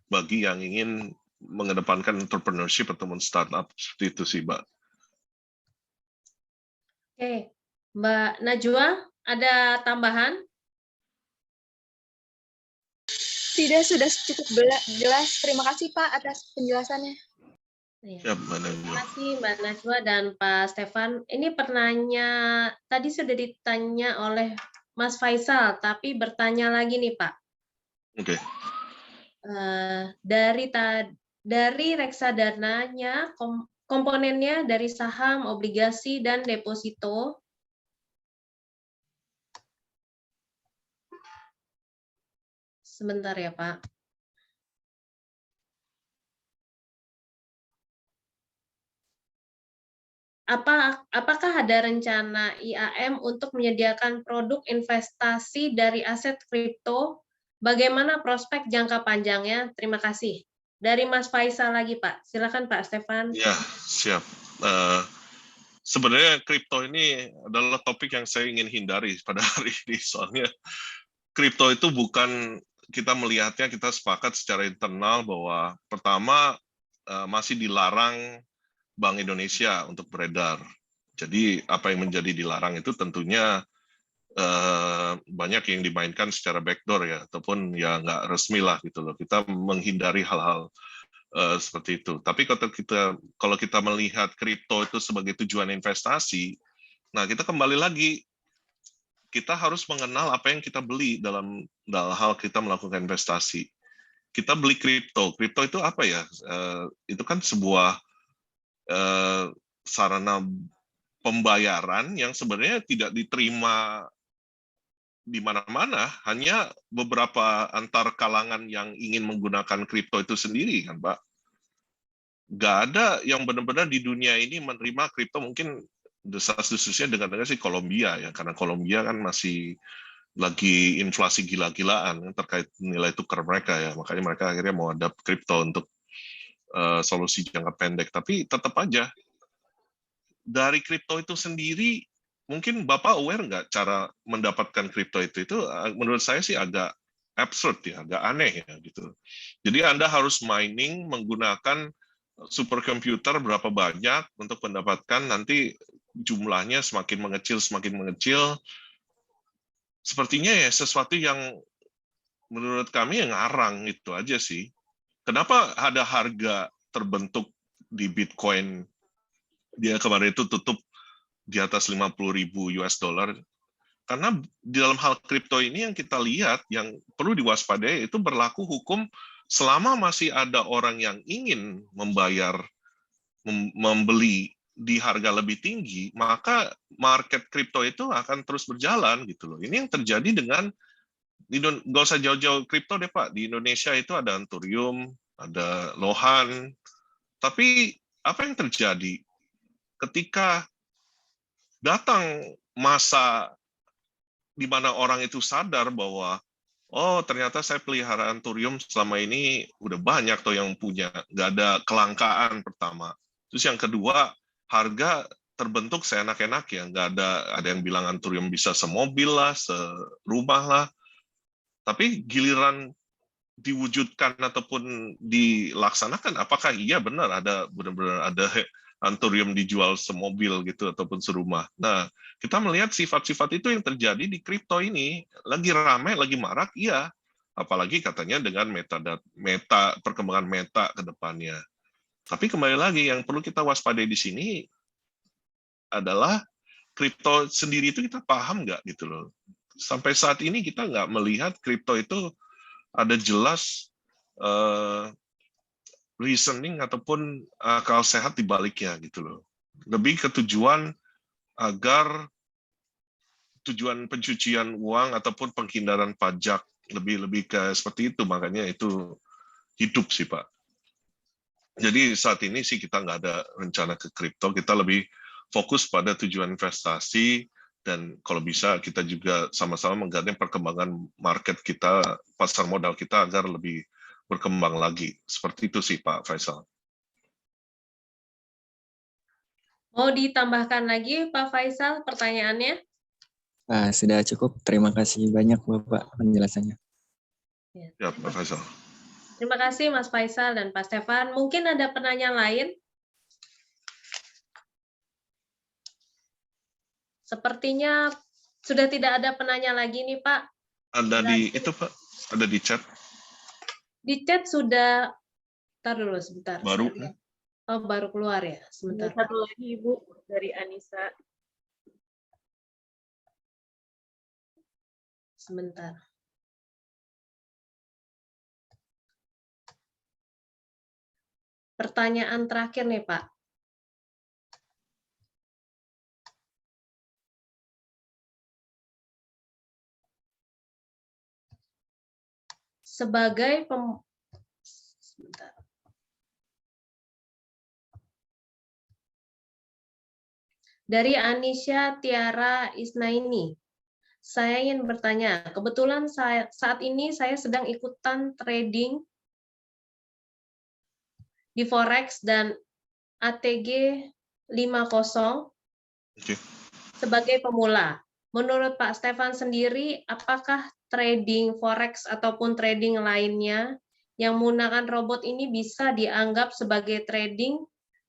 bagi yang ingin mengedepankan entrepreneurship atau startup, seperti itu sih, Mbak. Oke, Mbak Najwa, ada tambahan? sudah cukup jelas. Terima kasih Pak atas penjelasannya. Siap, Mbak Najwa. Terima kasih Mbak Najwa dan Pak Stefan. Ini tadi sudah ditanya oleh Mas Faisal, tapi bertanya lagi nih Pak. Oke. Dari reksadananya, komponennya dari saham, obligasi, dan deposito. Sebentar ya Pak. Apakah ada rencana IAM untuk menyediakan produk investasi dari aset kripto? Bagaimana prospek jangka panjangnya? Terima kasih. Dari Mas Faisal lagi Pak. Silakan Pak Stefan. Ya, siap. Sebenarnya kripto ini adalah topik yang saya ingin hindari pada hari ini. Soalnya kripto itu bukan, kita melihatnya, kita sepakat secara internal bahwa pertama masih dilarang Bank Indonesia untuk beredar. Jadi apa yang menjadi dilarang itu tentunya banyak yang dimainkan secara backdoor ya, ataupun ya nggak resmi lah gitu loh. Kita menghindari hal-hal seperti itu. Tapi kalau kita melihat kripto itu sebagai tujuan investasi, nah kita kembali lagi, kita harus mengenal apa yang kita beli dalam hal kita melakukan investasi. Kita beli kripto. Kripto itu apa ya? Itu kan sebuah sarana pembayaran yang sebenarnya tidak diterima di mana-mana, hanya beberapa antar kalangan yang ingin menggunakan kripto itu sendiri kan Pak. Nggak ada yang benar-benar di dunia ini menerima kripto, mungkin desas-desusnya dengan si Kolombia ya, karena Kolombia kan masih lagi inflasi gila-gilaan terkait nilai tukar mereka ya, makanya mereka akhirnya mau adapt kripto untuk solusi jangka pendek. Tapi tetap aja dari kripto itu sendiri, mungkin Bapak aware nggak cara mendapatkan kripto itu menurut saya sih agak absurd ya, agak aneh ya gitu. Jadi Anda harus mining menggunakan superkomputer berapa banyak untuk mendapatkan, nanti jumlahnya semakin mengecil. Sepertinya ya sesuatu yang menurut kami yang ngarang itu aja sih. Kenapa ada harga terbentuk di Bitcoin, dia kemarin itu tutup di atas 50.000 US dollar? Karena di dalam hal kripto ini yang kita lihat, yang perlu diwaspadai itu berlaku hukum selama masih ada orang yang ingin membeli di harga lebih tinggi, maka market kripto itu akan terus berjalan gitu loh. Ini yang terjadi dengan, nggak usah jauh-jauh kripto deh Pak, di Indonesia itu ada Anturium, ada Lohan, tapi apa yang terjadi ketika datang masa di mana orang itu sadar bahwa oh ternyata saya pelihara Anturium selama ini udah banyak tuh yang punya, nggak ada kelangkaan pertama. Terus yang kedua, harga terbentuk seenak-enak ya, nggak ada yang bilang Anturium bisa semobil lah, serumah lah. Tapi giliran diwujudkan ataupun dilaksanakan, apakah iya benar benar-benar ada Anturium dijual semobil gitu ataupun serumah. Nah, kita melihat sifat-sifat itu yang terjadi di kripto ini lagi ramai, lagi marak, iya. Apalagi katanya dengan perkembangan meta ke depannya. Tapi kembali lagi yang perlu kita waspadai di sini adalah kripto sendiri itu kita paham nggak gitu loh. Sampai saat ini kita nggak melihat kripto itu ada jelas reasoning ataupun akal sehat di baliknya gitu loh. Lebih ke tujuan agar tujuan pencucian uang ataupun penghindaran pajak, lebih ke seperti itu, makanya itu hidup sih Pak. Jadi saat ini sih kita nggak ada rencana ke kripto, kita lebih fokus pada tujuan investasi, dan kalau bisa kita juga sama-sama menggandeng perkembangan market kita, pasar modal kita agar lebih berkembang lagi. Seperti itu sih Pak Faisal. Mau ditambahkan lagi Pak Faisal pertanyaannya? Sudah cukup, terima kasih banyak Bapak penjelasannya. Ya Pak Faisal. Terima kasih Mas Faisal dan Pak Stefan. Mungkin ada penanya lain? Sepertinya sudah tidak ada penanya lagi nih Pak. Ada di itu Pak, ada di chat. Di chat sudah, tar dulu sebentar. Baru. Oh, baru keluar ya, sebentar. Ada satu lagi Ibu dari Anissa. Sebentar. Pertanyaan terakhir nih, Pak. Sebagai sebentar. Dari Anisha Tiara Isnaini, saya ingin bertanya, kebetulan saat ini saya sedang ikutan trading di Forex dan ATG 50 sebagai pemula. Menurut Pak Stefan sendiri, apakah trading Forex ataupun trading lainnya yang menggunakan robot ini bisa dianggap sebagai trading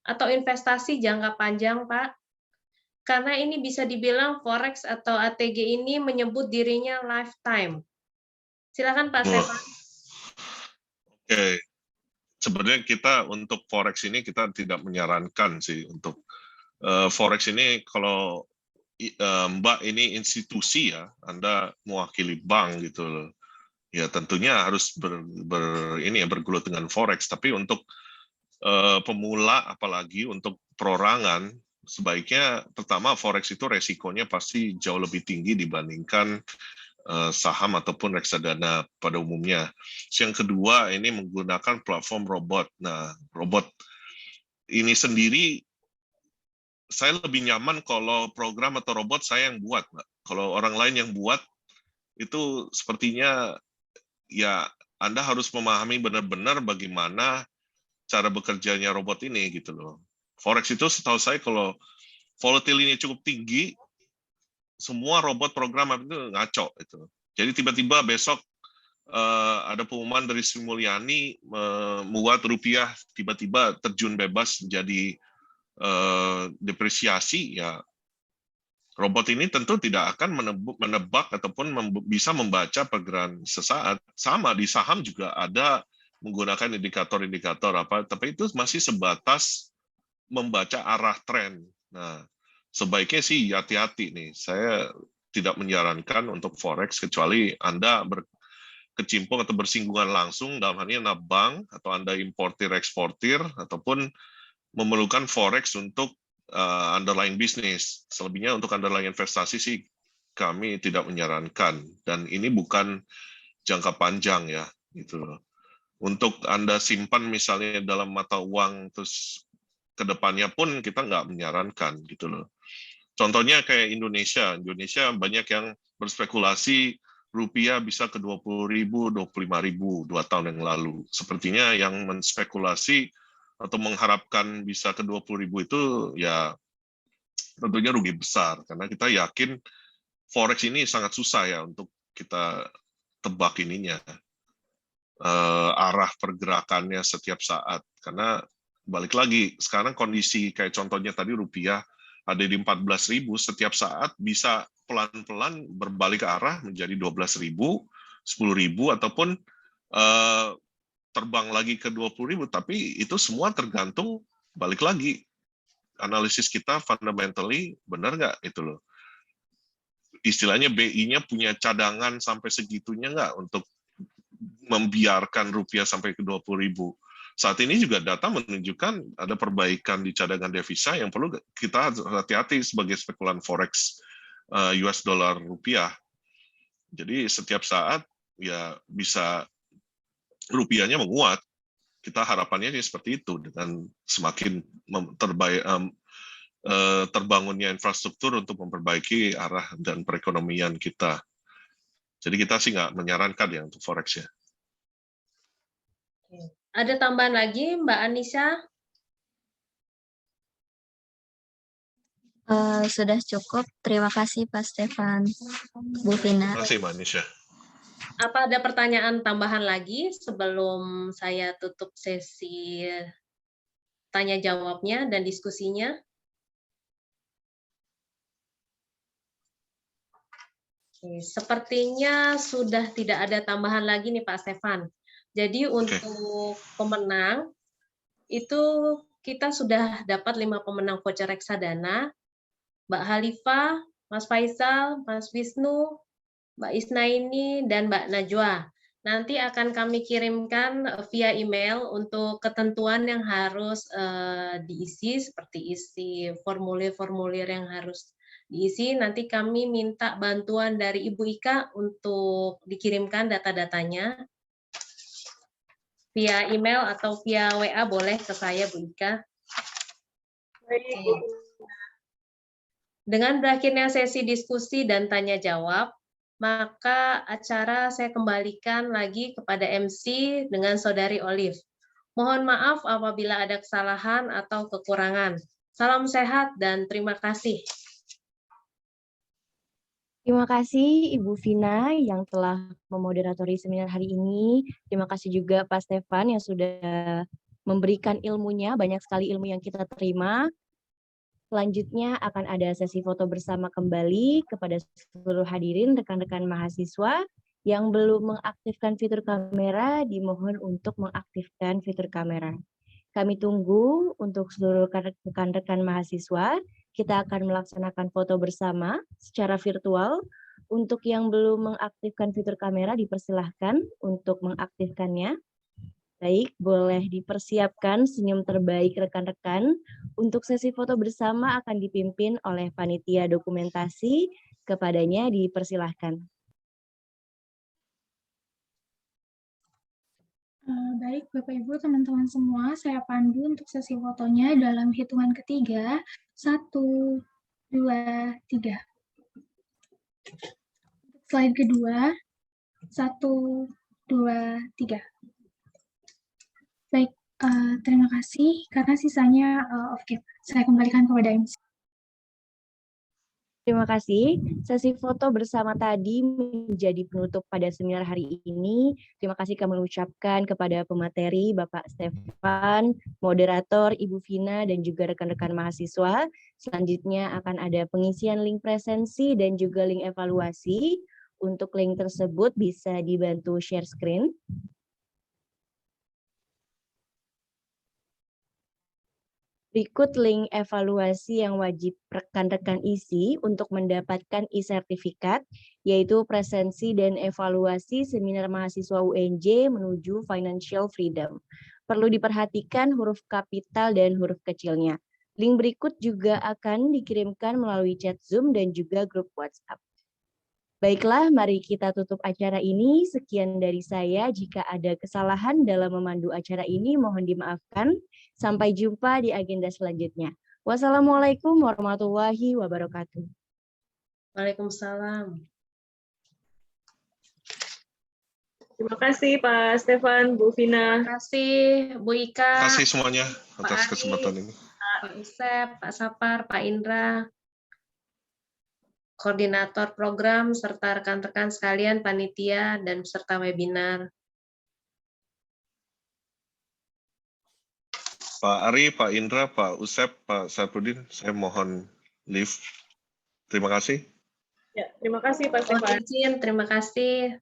atau investasi jangka panjang, Pak? Karena ini bisa dibilang Forex atau ATG ini menyebut dirinya lifetime. Silakan Pak Stefan. Oke. Sebenarnya kita untuk Forex ini kita tidak menyarankan sih untuk Forex ini kalau Mbak ini institusi ya, Anda mewakili bank gitu loh. Ya tentunya harus bergelut dengan Forex, tapi untuk pemula apalagi untuk perorangan sebaiknya pertama Forex itu resikonya pasti jauh lebih tinggi dibandingkan saham ataupun reksadana pada umumnya. Yang kedua ini menggunakan platform robot. Nah, robot ini sendiri saya lebih nyaman kalau program atau robot saya yang buat, Mbak. Kalau orang lain yang buat itu sepertinya ya Anda harus memahami benar-benar bagaimana cara bekerjanya robot ini gitu loh. Forex itu setahu saya kalau volatility cukup tinggi, semua robot program itu ngaco itu. Jadi tiba-tiba besok ada pengumuman dari Sri Mulyani membuat rupiah tiba-tiba terjun bebas menjadi depresiasi, ya robot ini tentu tidak akan menebak ataupun bisa membaca pergerakan sesaat. Sama di saham juga ada menggunakan indikator-indikator apa, tapi itu masih sebatas membaca arah tren. Nah, sebaiknya sih hati-hati nih. Saya tidak menyarankan untuk Forex kecuali Anda berkecimpung atau bersinggungan langsung dalam hal ini bank atau Anda importir-eksportir ataupun memerlukan Forex untuk underlying bisnis. Selebihnya untuk underlying investasi sih kami tidak menyarankan dan ini bukan jangka panjang ya gitu loh. Untuk Anda simpan misalnya dalam mata uang terus kedepannya pun kita nggak menyarankan gitu loh. Contohnya kayak Indonesia banyak yang berspekulasi rupiah bisa ke 20.000, 25.000 2 tahun yang lalu. Sepertinya yang menspekulasi atau mengharapkan bisa ke 20.000 itu ya tentunya rugi besar karena kita yakin Forex ini sangat susah ya untuk kita tebak ininya arah pergerakannya setiap saat karena balik lagi sekarang kondisi kayak contohnya tadi rupiah ada di 14.000 setiap saat bisa pelan-pelan berbalik ke arah menjadi 12.000, 10.000 ataupun terbang lagi ke 20.000, tapi itu semua tergantung balik lagi analisis kita fundamentally benar nggak itu loh. Istilahnya BI-nya punya cadangan sampai segitunya nggak untuk membiarkan rupiah sampai ke 20.000. Saat ini juga data menunjukkan ada perbaikan di cadangan devisa yang perlu kita hati-hati sebagai spekulan forex US dollar rupiah. Jadi setiap saat ya bisa rupiahnya menguat. Kita harapannya seperti itu dengan semakin terbangunnya infrastruktur untuk memperbaiki arah dan perekonomian kita. Jadi kita sih nggak menyarankan ya untuk forex ya. Ada tambahan lagi, Mbak Anissa? Sudah cukup. Terima kasih Pak Stefan, Bu Vina. Terima kasih Mbak Anissa. Apa ada pertanyaan tambahan lagi sebelum saya tutup sesi tanya jawabnya dan diskusinya? Oke, sepertinya sudah tidak ada tambahan lagi nih Pak Stefan. Jadi untuk pemenang, itu kita sudah dapat 5 pemenang voucher reksadana, Mbak Halifah, Mas Faisal, Mas Wisnu, Mbak Isnaini, dan Mbak Najwa. Nanti akan kami kirimkan via email untuk ketentuan yang harus diisi, seperti isi formulir-formulir yang harus diisi. Nanti kami minta bantuan dari Ibu Ika untuk dikirimkan data-datanya via email atau via WA, boleh ke saya, Bu Ika. Dengan berakhirnya sesi diskusi dan tanya jawab, maka acara saya kembalikan lagi kepada MC dengan Saudari Olive. Mohon maaf apabila ada kesalahan atau kekurangan. Salam sehat dan terima kasih. Terima kasih Ibu Vina yang telah memoderatori seminar hari ini. Terima kasih juga Pak Stefan yang sudah memberikan ilmunya, banyak sekali ilmu yang kita terima. Selanjutnya akan ada sesi foto bersama kembali kepada seluruh hadirin, rekan-rekan mahasiswa yang belum mengaktifkan fitur kamera, dimohon untuk mengaktifkan fitur kamera. Kami tunggu untuk seluruh rekan-rekan mahasiswa. Kita akan melaksanakan foto bersama secara virtual. Untuk yang belum mengaktifkan fitur kamera, dipersilahkan untuk mengaktifkannya. Baik, boleh dipersiapkan senyum terbaik rekan-rekan. Untuk sesi foto bersama akan dipimpin oleh panitia dokumentasi. Kepadanya dipersilahkan. Baik, Bapak Ibu, teman-teman semua, saya pandu untuk sesi fotonya dalam hitungan ketiga. 1, 2, 3. Slide kedua. 1, 2, 3. Baik, terima kasih. Karena sisanya oke, saya kembalikan kepada MC. Terima kasih. Sesi foto bersama tadi menjadi penutup pada seminar hari ini. Terima kasih kami ucapkan kepada pemateri Bapak Stefan, moderator Ibu Vina, dan juga rekan-rekan mahasiswa. Selanjutnya akan ada pengisian link presensi dan juga link evaluasi. Untuk link tersebut bisa dibantu share screen. Berikut link evaluasi yang wajib rekan-rekan isi untuk mendapatkan e-sertifikat, yaitu presensi dan evaluasi seminar mahasiswa UNJ menuju financial freedom. Perlu diperhatikan huruf kapital dan huruf kecilnya. Link berikut juga akan dikirimkan melalui chat Zoom dan juga grup WhatsApp. Baiklah, mari kita tutup acara ini. Sekian dari saya. Jika ada kesalahan dalam memandu acara ini, mohon dimaafkan. Sampai jumpa di agenda selanjutnya. Wassalamualaikum warahmatullahi wabarakatuh. Waalaikumsalam. Terima kasih Pak Stefan, Bu Vina. Terima kasih Bu Ika. Terima kasih semuanya atas kesempatan ini. Pak Usep, Pak Sapar, Pak Indra, koordinator program, serta rekan-rekan sekalian, panitia, dan peserta webinar. Pak Ari, Pak Indra, Pak Usep, Pak Saprudin, saya mohon leave. Terima kasih. Ya, terima kasih Pak Stefan. Terima kasih.